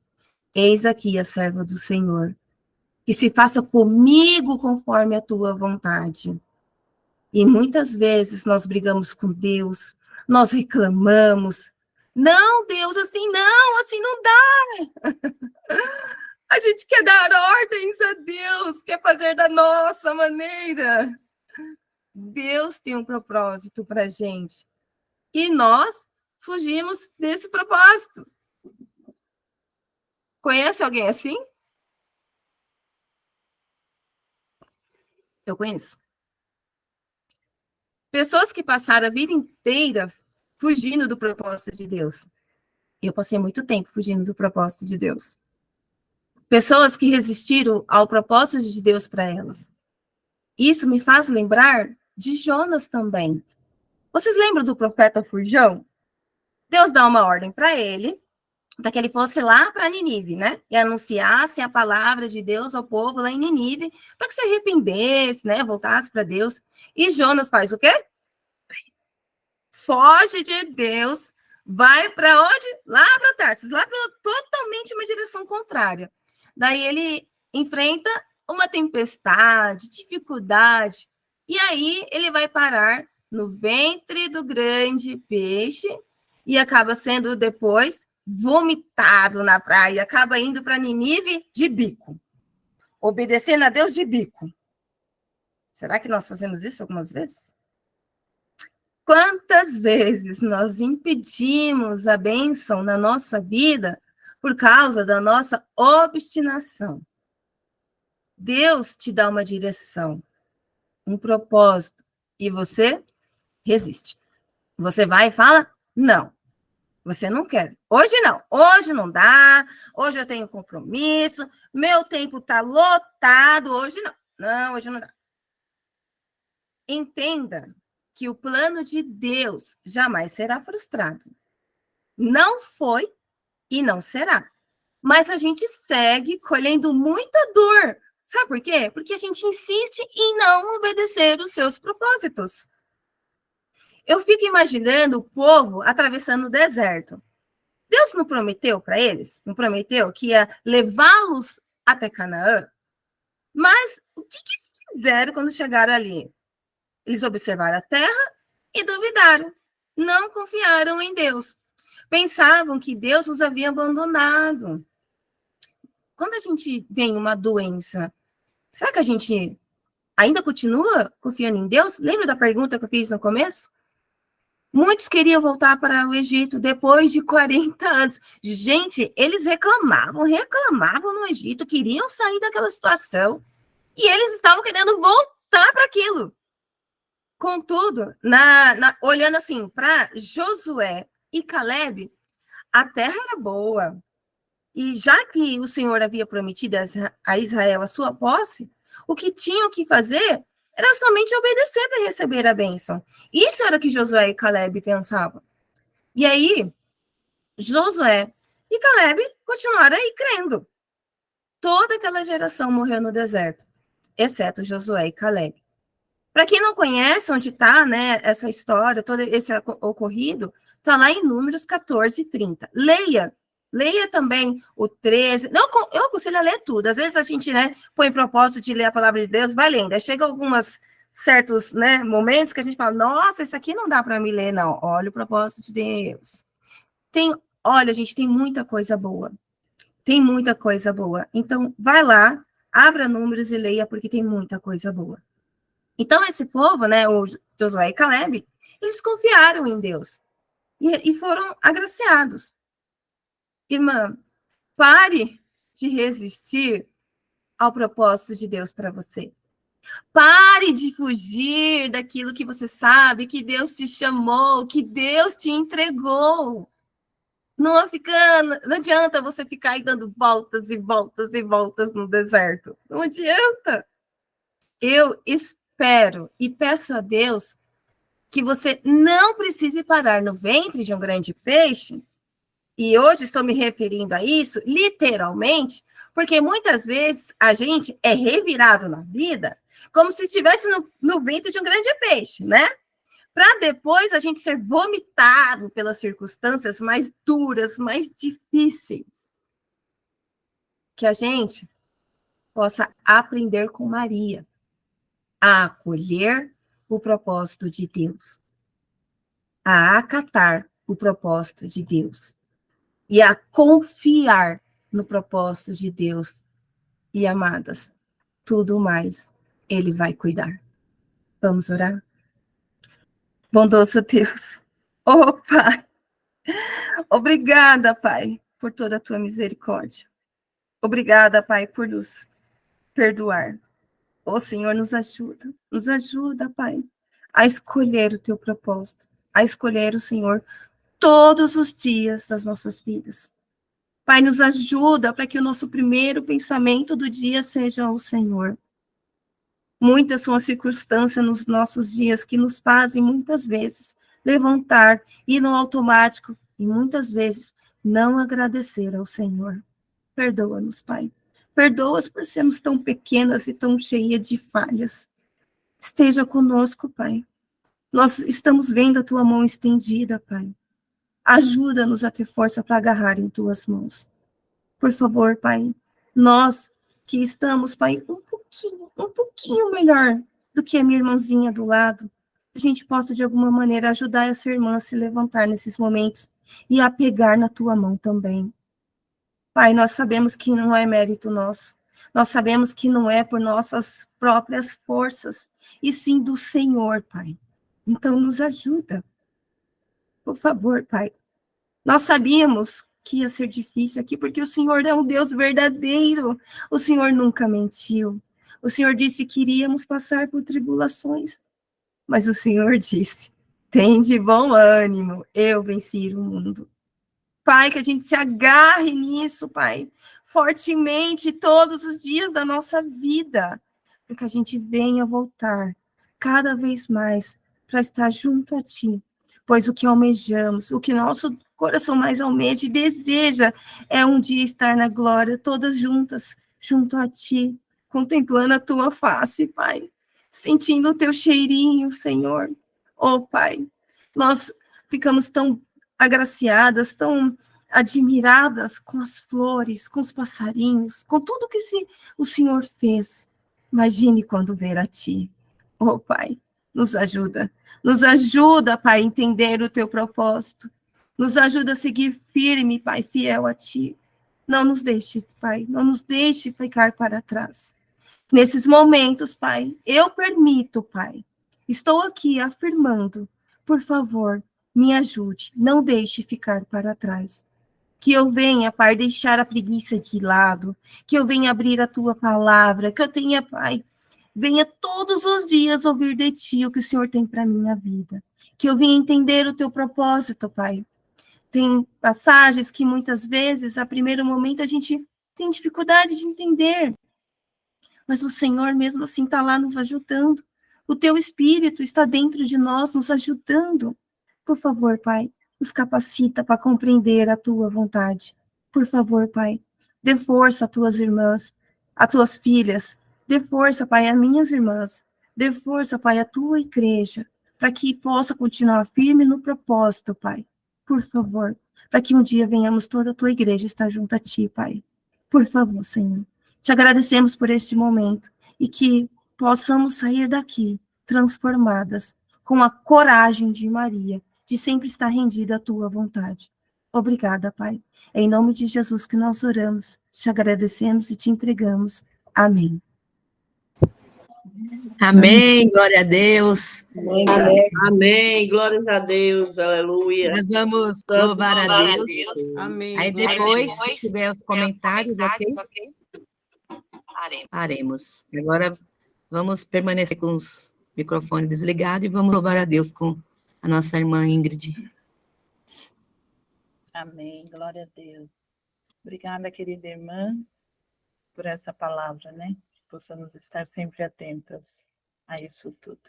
Eis aqui a serva do Senhor, que se faça comigo conforme a tua vontade. E muitas vezes nós brigamos com Deus, nós reclamamos. Não, Deus, assim não dá. A gente quer dar ordens a Deus, quer fazer da nossa maneira. Deus tem um propósito para a gente. E nós fugimos desse propósito. Conhece alguém assim? Eu conheço. Pessoas que passaram a vida inteira fugindo do propósito de Deus. Eu passei muito tempo fugindo do propósito de Deus. Pessoas que resistiram ao propósito de Deus para elas. Isso me faz lembrar de Jonas também. Vocês lembram do profeta Furjão? Deus dá uma ordem para ele, para que ele fosse lá para Nínive, né? E anunciasse a palavra de Deus ao povo lá em Nínive, para que se arrependesse, né? Voltasse para Deus. E Jonas faz o quê? Foge de Deus, vai para onde? Lá para Tarsis, lá para totalmente uma direção contrária. Daí ele enfrenta uma tempestade, dificuldade, e aí ele vai parar no ventre do grande peixe e acaba sendo depois vomitado na praia, acaba indo para Nínive de bico, obedecendo a Deus de bico. Será que nós fazemos isso algumas vezes? Quantas vezes nós impedimos a bênção na nossa vida por causa da nossa obstinação? Deus te dá uma direção, um propósito, e você resiste. Você vai e fala, não, você não quer. Hoje não dá, hoje eu tenho compromisso, meu tempo está lotado, hoje não. Não, hoje não dá. Entenda que o plano de Deus jamais será frustrado. Não foi e não será. Mas a gente segue colhendo muita dor. Sabe por quê? Porque a gente insiste em não obedecer os seus propósitos. Eu fico imaginando o povo atravessando o deserto. Deus não prometeu para eles? Não prometeu que ia levá-los até Canaã? Mas o que eles fizeram quando chegaram ali? Eles observaram a terra e duvidaram. Não confiaram em Deus. Pensavam que Deus os havia abandonado. Quando a gente vem uma doença, será que a gente ainda continua confiando em Deus? Lembra da pergunta que eu fiz no começo? Muitos queriam voltar para o Egito depois de 40 anos. Gente, eles reclamavam no Egito, queriam sair daquela situação e eles estavam querendo voltar para aquilo. Contudo, olhando assim para Josué e Caleb, a terra era boa. E já que o Senhor havia prometido a Israel a sua posse, o que tinham que fazer era somente obedecer para receber a bênção. Isso era o que Josué e Caleb pensavam. E aí, Josué e Caleb continuaram aí crendo. Toda aquela geração morreu no deserto, exceto Josué e Caleb. Para quem não conhece onde está, né, essa história, todo esse ocorrido, está lá em Números 14 e 30. Leia também o 13. Não, eu aconselho a ler tudo. Às vezes a gente, né, põe propósito de ler a palavra de Deus, vai lendo. Aí chega alguns certos, né, momentos que a gente fala, nossa, isso aqui não dá para me ler, não. Olha o propósito de Deus. Olha, gente, tem muita coisa boa. Tem muita coisa boa. Então, vai lá, abra Números e leia, porque tem muita coisa boa. Então, esse povo, né, o Josué e Caleb, eles confiaram em Deus e foram agraciados. Irmã, pare de resistir ao propósito de Deus para você. Pare de fugir daquilo que você sabe, que Deus te chamou, que Deus te entregou. Não adianta você ficar aí dando voltas e voltas e voltas no deserto. Não adianta. Eu espero e peço a Deus que você não precise parar no ventre de um grande peixe, e hoje estou me referindo a isso literalmente, porque muitas vezes a gente é revirado na vida como se estivesse no ventre de um grande peixe, né? Para depois a gente ser vomitado pelas circunstâncias mais duras, mais difíceis. que a gente possa aprender com Maria a acolher o propósito de Deus, a acatar o propósito de Deus e a confiar no propósito de Deus. E, amadas, tudo mais Ele vai cuidar. Vamos orar? Bondoso Deus, oh Pai, obrigada, Pai, por toda a tua misericórdia. Obrigada, Pai, por nos perdoar. Oh, Senhor, nos ajuda, Pai, a escolher o teu propósito, a escolher o Senhor todos os dias das nossas vidas. Pai, nos ajuda para que o nosso primeiro pensamento do dia seja o Senhor. Muitas são as circunstâncias nos nossos dias que nos fazem, muitas vezes, levantar, ir no automático e, muitas vezes, não agradecer ao Senhor. Perdoa-nos, Pai. Perdoa-nos por sermos tão pequenas e tão cheias de falhas. Esteja conosco, Pai. Nós estamos vendo a Tua mão estendida, Pai. Ajuda-nos a ter força para agarrar em Tuas mãos. Por favor, Pai, nós que estamos, Pai, um pouquinho melhor do que a minha irmãzinha do lado, a gente possa, de alguma maneira, ajudar essa irmã a se levantar nesses momentos e a pegar na Tua mão também. Pai, nós sabemos que não é mérito nosso, nós sabemos que não é por nossas próprias forças, e sim do Senhor, Pai. Então, nos ajuda. Por favor, Pai. Nós sabíamos que ia ser difícil aqui, porque o Senhor é um Deus verdadeiro. O Senhor nunca mentiu. O Senhor disse que iríamos passar por tribulações. Mas o Senhor disse, tende bom ânimo, eu venci o mundo. Pai, que a gente se agarre nisso, Pai, fortemente todos os dias da nossa vida, para que a gente venha voltar cada vez mais para estar junto a Ti, pois o que almejamos, o que nosso coração mais almeja e deseja é um dia estar na glória, todas juntas, junto a Ti, contemplando a Tua face, Pai, sentindo o Teu cheirinho, Senhor. Oh, Pai, nós ficamos tão agraciadas, tão admiradas com as flores, com os passarinhos, com tudo que o Senhor fez. Imagine quando ver a Ti. Oh, Pai, nos ajuda, Pai, a entender o Teu propósito. Nos ajuda a seguir firme, Pai, fiel a Ti. Não nos deixe, Pai, não nos deixe ficar para trás. Nesses momentos, Pai, eu permito, Pai, estou aqui afirmando, por favor, me ajude, não deixe ficar para trás. Que eu venha, Pai, deixar a preguiça de lado, que eu venha abrir a Tua palavra, que eu tenha, Pai, venha todos os dias ouvir de Ti o que o Senhor tem para a minha vida. Que eu venha entender o Teu propósito, Pai. Tem passagens que muitas vezes, a primeiro momento, a gente tem dificuldade de entender. Mas o Senhor mesmo assim está lá nos ajudando. O Teu Espírito está dentro de nós nos ajudando. Por favor, Pai, nos capacita para compreender a Tua vontade. Por favor, Pai, dê força às Tuas irmãs, às Tuas filhas. Dê força, Pai, às minhas irmãs. Dê força, Pai, à Tua igreja, para que possa continuar firme no propósito, Pai. Por favor, para que um dia venhamos toda a Tua igreja estar junto a Ti, Pai. Por favor, Senhor. Te agradecemos por este momento e que possamos sair daqui transformadas com a coragem de Maria, de sempre estar rendida à Tua vontade. Obrigada, Pai. É em nome de Jesus que nós oramos, te agradecemos e te entregamos. Amém. Amém, glória a Deus. Amém. Amém. Glórias a Deus. Aleluia. Nós vamos louvar a Deus. Amém. Aí depois, se tiver os comentários, ok? Faremos. Agora vamos permanecer com os microfones desligados e vamos louvar a Deus com a nossa irmã Ingrid. Amém, glória a Deus. Obrigada, querida irmã, por essa palavra, né? Que possamos estar sempre atentas a isso tudo.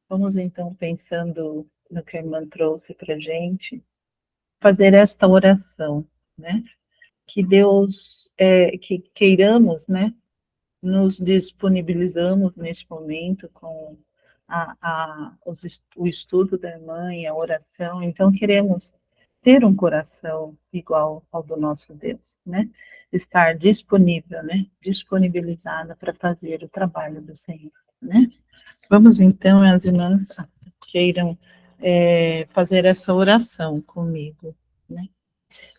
Vamos então, pensando no que a irmã trouxe para a gente, fazer esta oração, né? Que Deus, que queiramos, né? Nos disponibilizamos neste momento com o estudo da irmã e a oração, então queremos ter um coração igual ao do nosso Deus, né? Estar disponível, né? Disponibilizada para fazer o trabalho do Senhor, né? Vamos então, as irmãs queiram fazer essa oração comigo, né?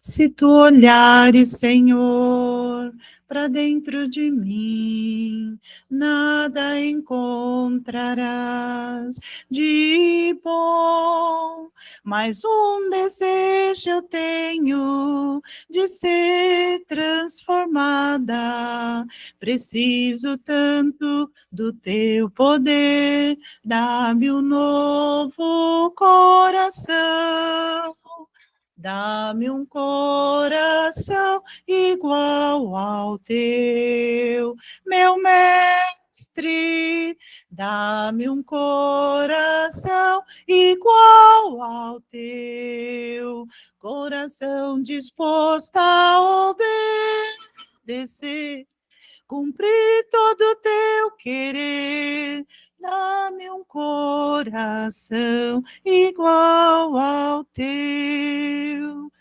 Se tu olhares, Senhor, para dentro de mim, nada encontrarás de bom, mas um desejo eu tenho de ser transformada. Preciso tanto do teu poder, dá-me um novo coração. Dá-me um coração igual ao teu, meu mestre. Dá-me um coração igual ao teu, coração disposto a obedecer, cumprir todo o teu querer. Dá-me um coração igual ao teu.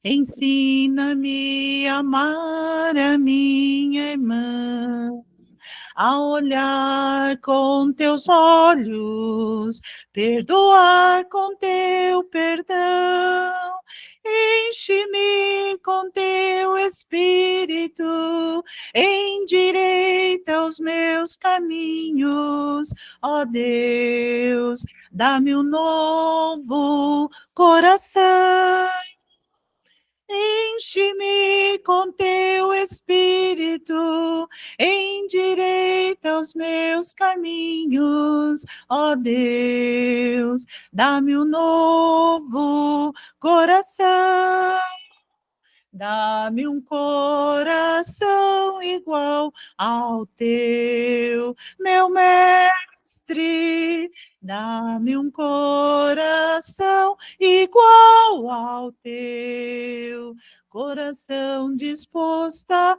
Ensina-me a amar a minha irmã, a olhar com teus olhos, perdoar com teu perdão. Enche-me com teu Espírito, endireita os meus caminhos, ó Deus, dá-me um novo coração. Enche-me com teu Espírito, endireita os meus caminhos, ó Deus, dá-me um novo coração. Dá-me um coração igual ao teu, meu mestre. Dá-me um coração igual ao teu, coração disposto a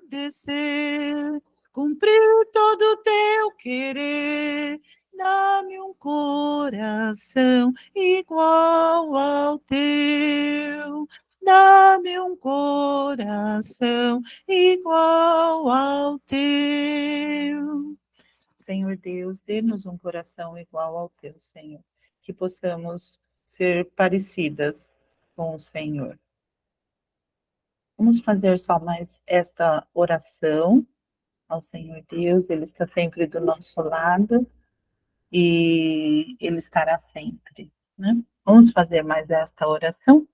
obedecer, cumprir todo o teu querer. Dá-me um coração igual ao teu. Dá-me um coração igual ao teu. Senhor Deus, dê-nos um coração igual ao teu, Senhor. Que possamos ser parecidas com o Senhor. Vamos fazer só mais esta oração ao Senhor Deus. Ele está sempre do nosso lado e Ele estará sempre, né? Vamos fazer mais esta oração?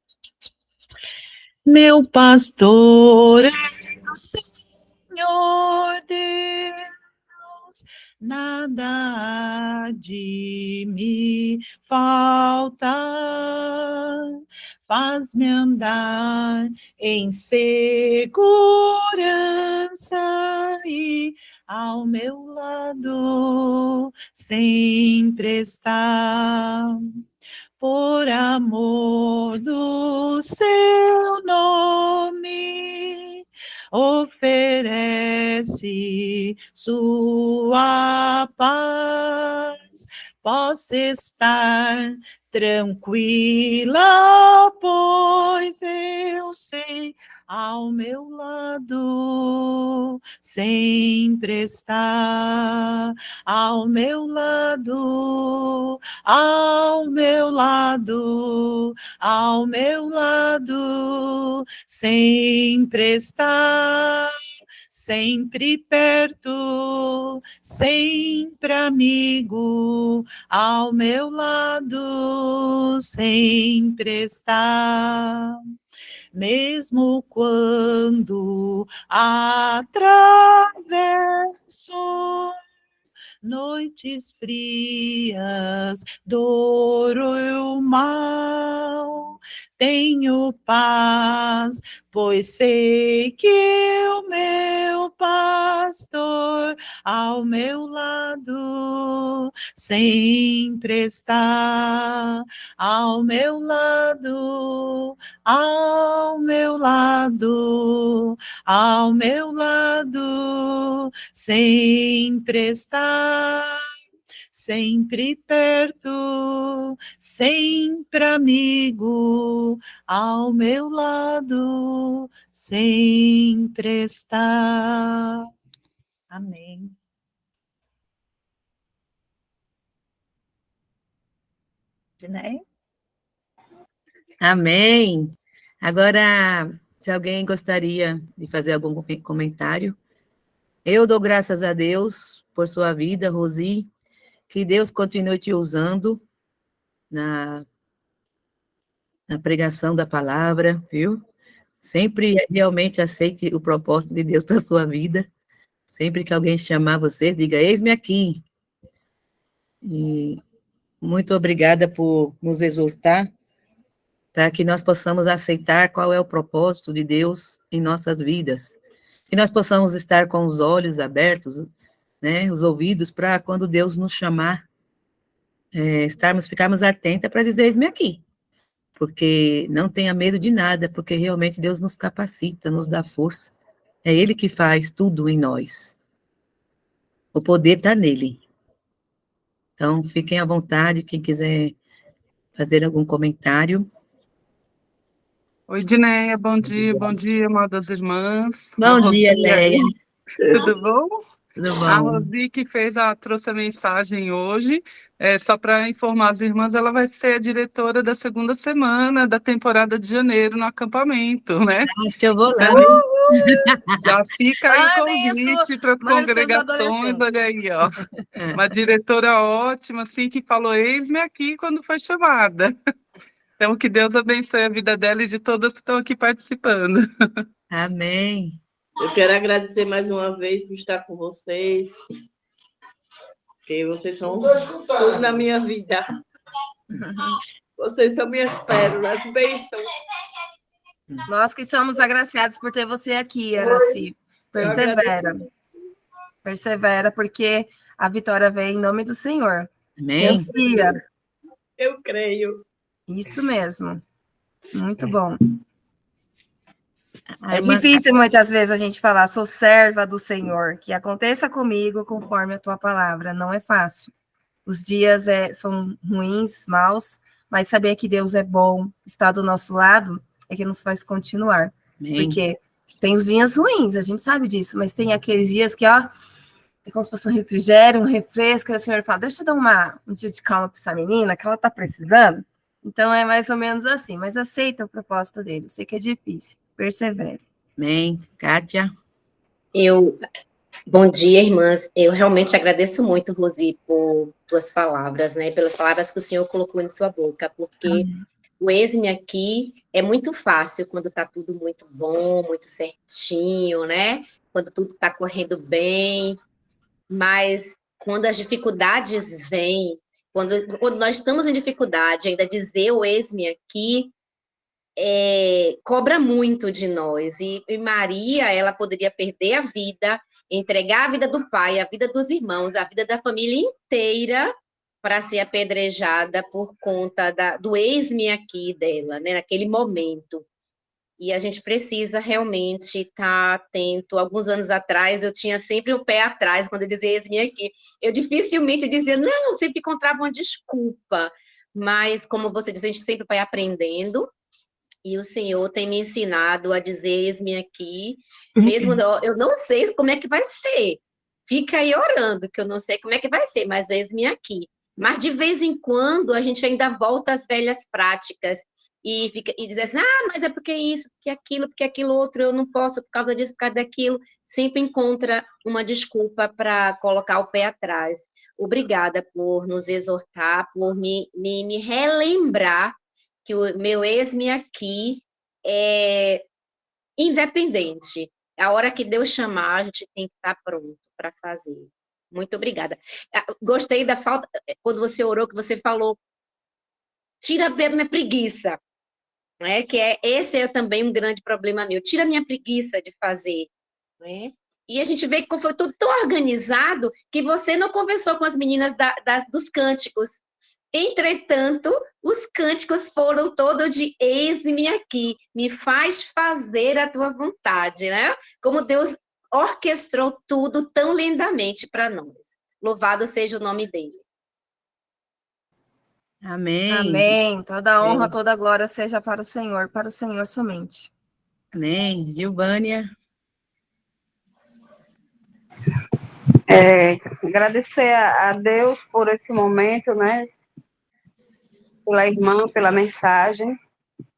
Meu pastor é o Senhor Deus, nada há de me faltar. Faz-me andar em segurança e ao meu lado sempre está. Por amor do seu nome, oferece sua paz. Posso estar tranquila, pois eu sei, ao meu lado sempre está. Ao meu lado, ao meu lado, ao meu lado, sempre está, sempre perto, sempre amigo, ao meu lado, sempre está. Mesmo quando atravesso noites frias, dor ou mal, tenho paz, pois sei que o meu pastor ao meu lado sempre está. Ao meu lado, ao meu lado, ao meu lado, sempre está, sempre perto, sempre amigo, ao meu lado sempre está. Amém. Né? Amém. Agora, se alguém gostaria de fazer algum comentário, eu dou graças a Deus por sua vida, Rosi, que Deus continue te usando na pregação da palavra, viu? Sempre realmente aceite o propósito de Deus para a sua vida. Sempre que alguém chamar você, diga, eis-me aqui. E muito obrigada por nos exortar, para que nós possamos aceitar qual é o propósito de Deus em nossas vidas. Que nós possamos estar com os olhos abertos, né, os ouvidos, para quando Deus nos chamar, ficarmos atentos para dizer, eis-me aqui. Porque não tenha medo de nada, porque realmente Deus nos capacita, nos dá força. É Ele que faz tudo em nós. O poder está nele. Então, fiquem à vontade, quem quiser fazer algum comentário. Oi, Dinéia, bom dia, amadas irmãs. Bom dia, Leia. Tudo bom? Tudo A bom? Rosi que trouxe a mensagem hoje, só para informar as irmãs, ela vai ser a diretora da segunda semana da temporada de janeiro no acampamento, né? Acho que eu vou lá. Já fica aí o Mandem convite para as mandem seus congregações, adolescentes. olha aí, ó. Uma diretora ótima, assim, que falou, eis-me aqui quando foi chamada. Então, que Deus abençoe a vida dela e de todas que estão aqui participando. Amém. Eu quero agradecer mais uma vez por estar com vocês, porque vocês são tudo na minha vida. Vocês são minhas pérolas, bênçãos. Nós que somos agraciados por ter você aqui, Araci. Persevera. Persevera, porque a vitória vem em nome do Senhor. Amém. Confia. Eu creio. Isso mesmo. Muito bom. A É irmã- difícil muitas vezes a gente falar, sou serva do Senhor, que aconteça comigo conforme a tua palavra. Não é fácil. Os dias são ruins, maus, mas saber que Deus é bom, está do nosso lado, é que nos faz continuar. Amém. Porque tem os dias ruins, a gente sabe disso, mas tem aqueles dias que, ó, é como se fosse um refrigério, um refresco, e o Senhor fala, deixa eu dar um dia de calma para essa menina, que ela está precisando. Então, é mais ou menos assim, mas aceita o propósito dele. Eu sei que é difícil, persevere. Amém. Kátia? Bom dia, irmãs. Eu realmente agradeço muito, Rosi, por tuas palavras, né? Pelas palavras que o Senhor colocou em sua boca, porque o eis-me aqui é muito fácil quando está tudo muito bom, muito certinho, né? Quando tudo está correndo bem, mas quando as dificuldades vêm, quando nós estamos em dificuldade, ainda dizer o eis-me aqui cobra muito de nós. E Maria, ela poderia perder a vida, entregar a vida do pai, a vida dos irmãos, a vida da família inteira para ser apedrejada por conta do eis-me aqui dela, né, naquele momento. E a gente precisa realmente estar atento. Alguns anos atrás, eu tinha sempre o pé atrás quando eu dizia eis-me aqui. Eu dificilmente dizia, não, sempre encontrava uma desculpa. Mas, como você diz, a gente sempre vai aprendendo. E o Senhor tem me ensinado a dizer eis-me aqui. Mesmo eu não sei como é que vai ser. Fica aí orando, que eu não sei como é que vai ser, mas eis-me aqui. Mas, de vez em quando, a gente ainda volta às velhas práticas. E diz assim, mas é porque isso, porque aquilo outro, eu não posso por causa disso, por causa daquilo. Sempre encontra uma desculpa para colocar o pé atrás. Obrigada por nos exortar, por me relembrar que o meu eis-me aqui é independente. A hora que Deus chamar, a gente tem que estar pronto para fazer. Muito obrigada. Gostei da falta, quando você orou, que você falou, tira a minha preguiça. Né? Esse é também um grande problema meu. Tira a minha preguiça de fazer. Né? E a gente vê que foi tudo tão organizado que você não conversou com as meninas dos cânticos. Entretanto, os cânticos foram todos de eis-me aqui, me faz fazer a tua vontade, né? Como Deus orquestrou tudo tão lindamente para nós. Louvado seja o nome dele. Amém. Amém. Toda a honra, Amém. toda a glória seja para o Senhor somente. Amém. Gilvânia. Agradecer a Deus por esse momento, né? Pela irmã, pela mensagem,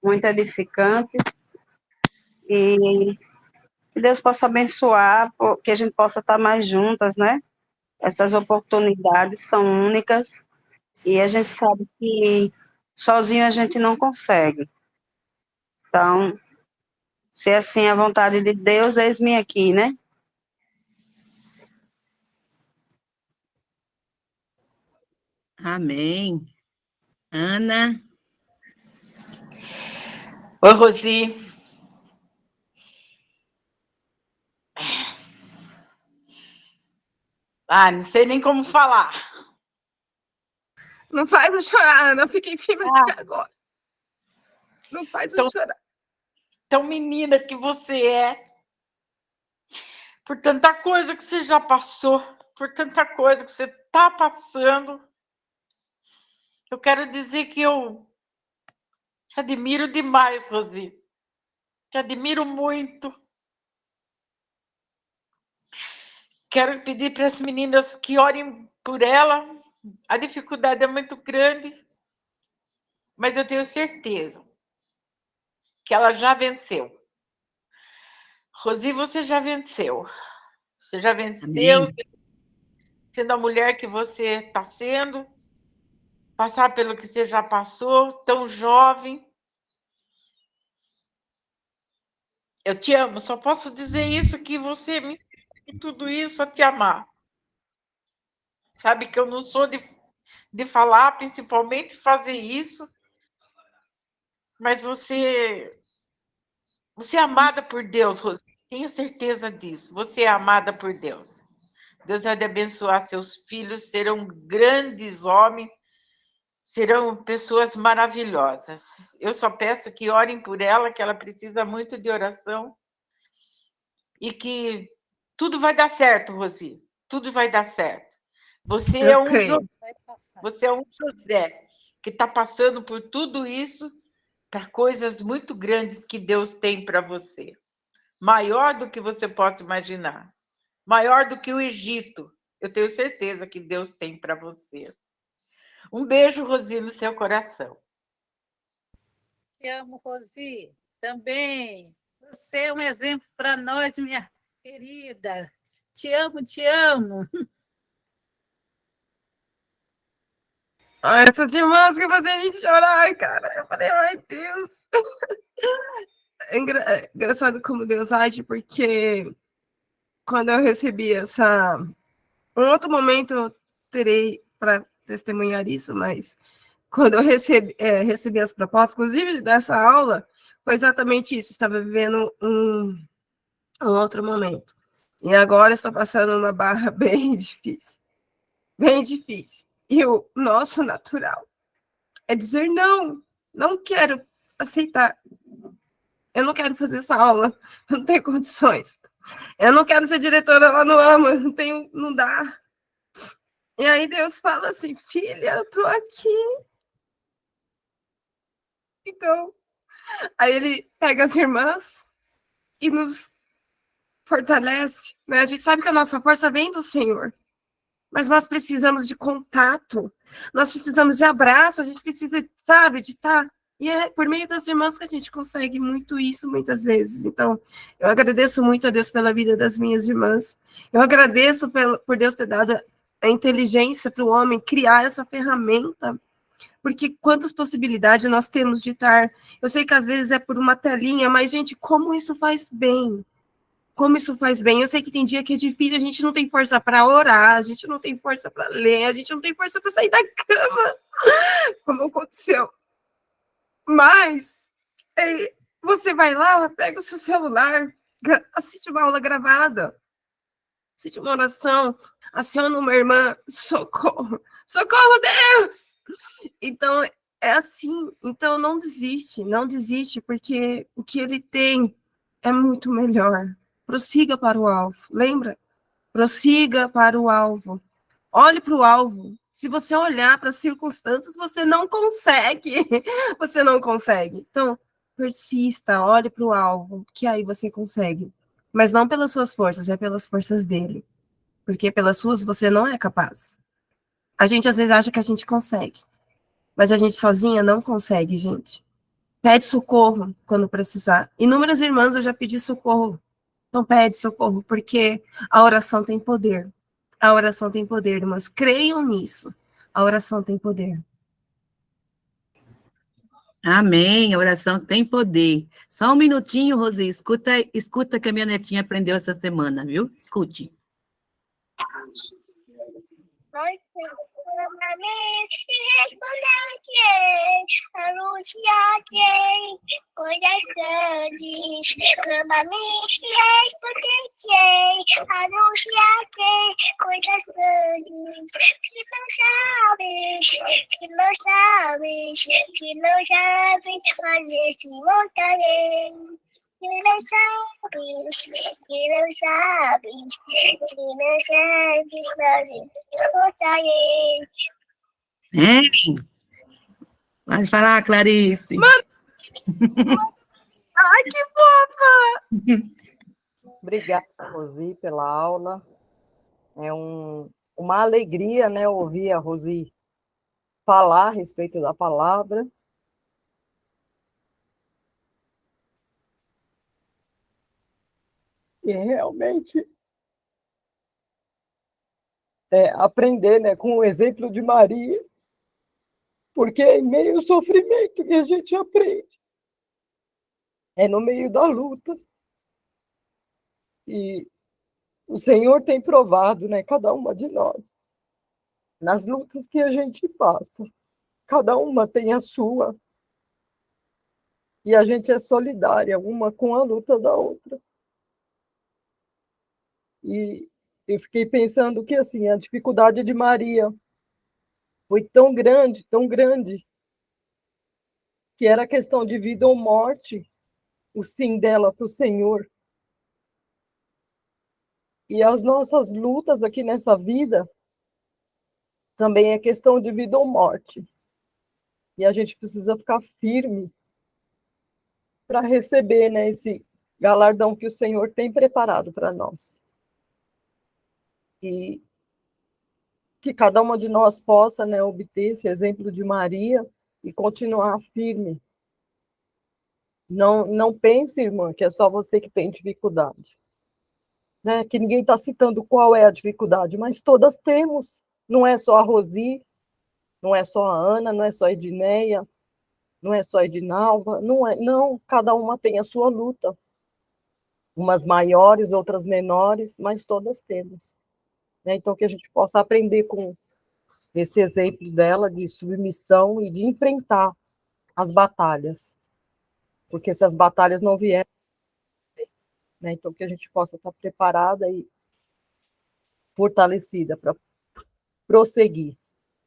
muito edificante. E que Deus possa abençoar, que a gente possa estar mais juntas, né? Essas oportunidades são únicas e a gente sabe que sozinho a gente não consegue. Então, se assim é a vontade de Deus, eis-me aqui, né? Amém. Ana. Oi, Rosi. Não sei nem como falar. Não faz eu chorar, Ana. Eu fiquei firme até agora. Não faz eu chorar. Tão menina que você é. Por tanta coisa que você já passou, por tanta coisa que você está passando. Eu quero dizer que eu te admiro demais, Rosi. Te admiro muito. Quero pedir para as meninas que orem por ela. A dificuldade é muito grande, mas eu tenho certeza que ela já venceu. Rosi, você já venceu. Você já venceu, Amém. sendo a mulher que você está sendo, passar pelo que você já passou, tão jovem. Eu te amo, só posso dizer isso, que você me ensinou tudo isso a te amar. Sabe que eu não sou de falar, principalmente fazer isso, mas você é amada por Deus, Rosi. Tenha certeza disso. Você é amada por Deus. Deus vai te abençoar, seus filhos serão grandes homens, serão pessoas maravilhosas. Eu só peço que orem por ela, que ela precisa muito de oração e que tudo vai dar certo, Rosi. Tudo vai dar certo. Você é um José que está passando por tudo isso para coisas muito grandes que Deus tem para você. Maior do que você possa imaginar. Maior do que o Egito. Eu tenho certeza que Deus tem para você. Um beijo, Rosi, no seu coração. Te amo, Rosi, também. Você é um exemplo para nós, minha querida. Te amo, te amo. Ai, essas irmãs que fazem a gente chorar, cara. Eu falei, ai, Deus. É engraçado como Deus age, porque quando eu recebi essa... Um outro momento eu terei para testemunhar isso, mas quando eu recebi as propostas, inclusive dessa aula, foi exatamente isso. Estava vivendo um outro momento. E agora estou passando uma barra bem difícil. Bem difícil. E o nosso natural é dizer não. Não quero aceitar. Eu não quero fazer essa aula. Eu não tenho condições. Eu não quero ser diretora lá no AMA. Eu não tenho, não dá. E aí Deus fala assim, filha, eu tô aqui. Então, aí ele pega as irmãs e nos fortalece, né? A gente sabe que a nossa força vem do Senhor, mas nós precisamos de contato, nós precisamos de abraço, a gente precisa, sabe, de estar. E é por meio das irmãs que a gente consegue muito isso, muitas vezes. Então, eu agradeço muito a Deus pela vida das minhas irmãs. Eu agradeço por Deus ter dado a inteligência para o homem criar essa ferramenta, porque quantas possibilidades nós temos de estar... Eu sei que às vezes é por uma telinha, mas, gente, como isso faz bem? Como isso faz bem? Eu sei que tem dia que é difícil, a gente não tem força para orar, a gente não tem força para ler, a gente não tem força para sair da cama, como aconteceu. Mas você vai lá, pega o seu celular, assiste uma aula gravada, assiste uma oração, aciona uma irmã, socorro, socorro, Deus! Então, é assim. Então, não desiste, porque o que ele tem é muito melhor. Prossiga para o alvo, lembra? Prossiga para o alvo. Olhe para o alvo. Se você olhar para as circunstâncias, você não consegue. Você não consegue. Então, persista, olhe para o alvo, que aí você consegue. Mas não pelas suas forças, é pelas forças dele. Porque pelas suas você não é capaz. A gente às vezes acha que a gente consegue. Mas a gente sozinha não consegue, gente. Pede socorro quando precisar. Inúmeras irmãs eu já pedi socorro. Então pede socorro, porque a oração tem poder. A oração tem poder, irmãs. Creiam nisso. A oração tem poder. Amém, a oração tem poder. Só um minutinho, Rosi, escuta que a minha netinha aprendeu essa semana, viu? Escute. Anunciarei coisas grandes, clamamente responderei, anunciarei coisas grandes, que não sabes, que não sabes, que não sabes, mas eu te montarei. Que não sabes, que não sabes, que não sabes, mas eu te montarei. Pode falar, Clarice. Ai, que fofa! Obrigada, Rosi, pela aula. É uma alegria, né, ouvir a Rosi falar a respeito da palavra. E realmente aprender, né, com o exemplo de Maria, porque é em meio ao sofrimento que a gente aprende. É no meio da luta. E o Senhor tem provado, né, cada uma de nós, nas lutas que a gente passa. Cada uma tem a sua. E a gente é solidária, uma com a luta da outra. E eu fiquei pensando que, assim, a dificuldade de Maria foi tão grande, que era questão de vida ou morte, o sim dela para o Senhor. E as nossas lutas aqui nessa vida também é questão de vida ou morte. E a gente precisa ficar firme para receber, né, esse galardão que o Senhor tem preparado para nós. E que cada uma de nós possa, né, obter esse exemplo de Maria e continuar firme. Não pense, irmã, que é só você que tem dificuldade. Né? Que ninguém está citando qual é a dificuldade, mas todas temos. Não é só a Rosi, não é só a Ana, não é só a Edneia, não é só a Edinalva, não, cada uma tem a sua luta. Umas maiores, outras menores, mas todas temos. Né? Então, que a gente possa aprender com esse exemplo dela de submissão e de enfrentar as batalhas. Porque se as batalhas não vierem, né? Então, que a gente possa estar preparada e fortalecida para prosseguir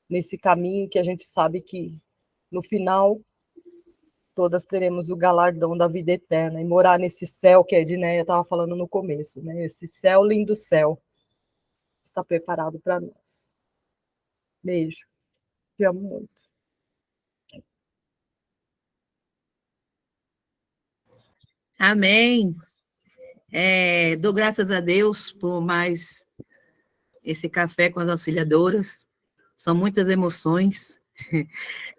nesse caminho que a gente sabe que, no final, todas teremos o galardão da vida eterna e morar nesse céu que a Edneia estava falando no começo, né? Esse céu, lindo céu, está preparado para nós. Beijo. Te amo muito. Amém. Dou graças a Deus por mais esse café com as auxiliadoras. São muitas emoções.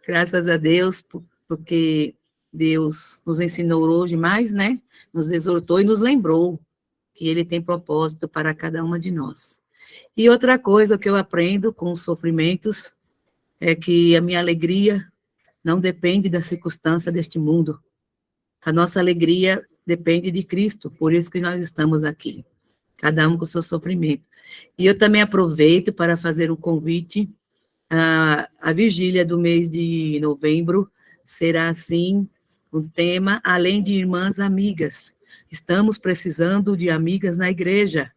Graças a Deus, porque Deus nos ensinou hoje mais, né? Nos exortou e nos lembrou que Ele tem propósito para cada uma de nós. E outra coisa que eu aprendo com os sofrimentos é que a minha alegria não depende da circunstância deste mundo. A nossa alegria depende de Cristo, por isso que nós estamos aqui, cada um com o seu sofrimento. E eu também aproveito para fazer um convite. A vigília do mês de novembro será, assim, um tema, além de irmãs amigas. Estamos precisando de amigas na igreja.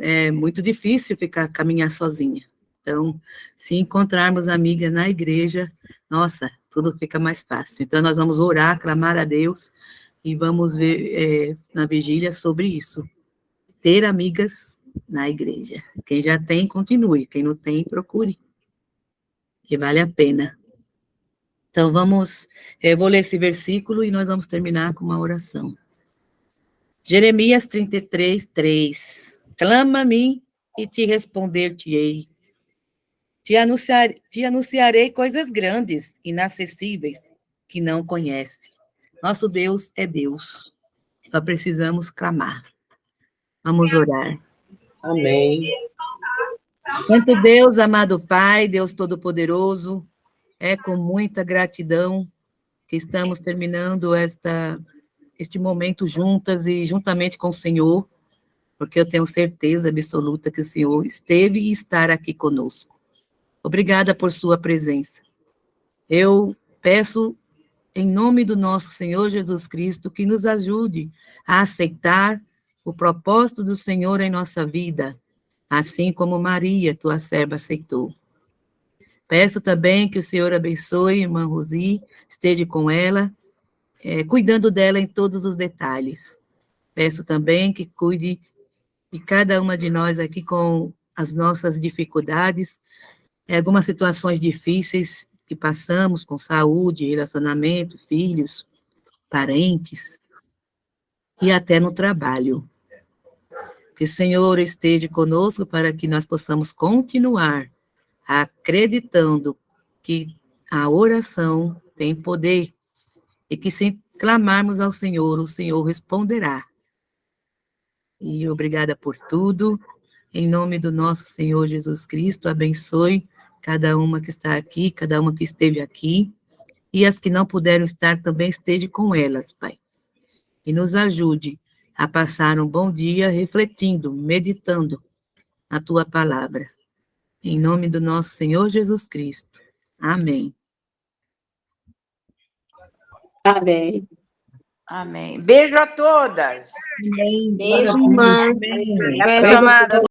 É muito difícil caminhar sozinha. Então, se encontrarmos amigas na igreja, nossa, tudo fica mais fácil. Então, nós vamos orar, clamar a Deus, e vamos ver na vigília sobre isso. Ter amigas na igreja. Quem já tem, continue. Quem não tem, procure, que vale a pena. Então, eu vou ler esse versículo e nós vamos terminar com uma oração. Jeremias 33, 3. Clama a mim e te responder-te-ei. Te anunciarei coisas grandes, inacessíveis, que não conhece. Nosso Deus é Deus. Só precisamos clamar. Vamos orar. Amém. Santo Deus, amado Pai, Deus Todo-Poderoso, é com muita gratidão que estamos terminando este momento juntas e juntamente com o Senhor, porque eu tenho certeza absoluta que o Senhor esteve e estará aqui conosco. Obrigada por sua presença. Eu peço, em nome do nosso Senhor Jesus Cristo, que nos ajude a aceitar o propósito do Senhor em nossa vida, assim como Maria, tua serva, aceitou. Peço também que o Senhor abençoe a irmã Rosi, esteja com ela, cuidando dela em todos os detalhes. Peço também que cuide de cada uma de nós aqui com as nossas dificuldades, algumas situações difíceis que passamos com saúde, relacionamento, filhos, parentes e até no trabalho. Que o Senhor esteja conosco para que nós possamos continuar acreditando que a oração tem poder e que se clamarmos ao Senhor, o Senhor responderá. E obrigada por tudo. Em nome do nosso Senhor Jesus Cristo, abençoe cada uma que está aqui, cada uma que esteve aqui, e as que não puderam estar também esteja com elas, Pai. E nos ajude a passar um bom dia refletindo, meditando a Tua palavra. Em nome do nosso Senhor Jesus Cristo. Amém. Amém. Amém. Beijo a todas. Beijo, irmãs. Beijo, amadas.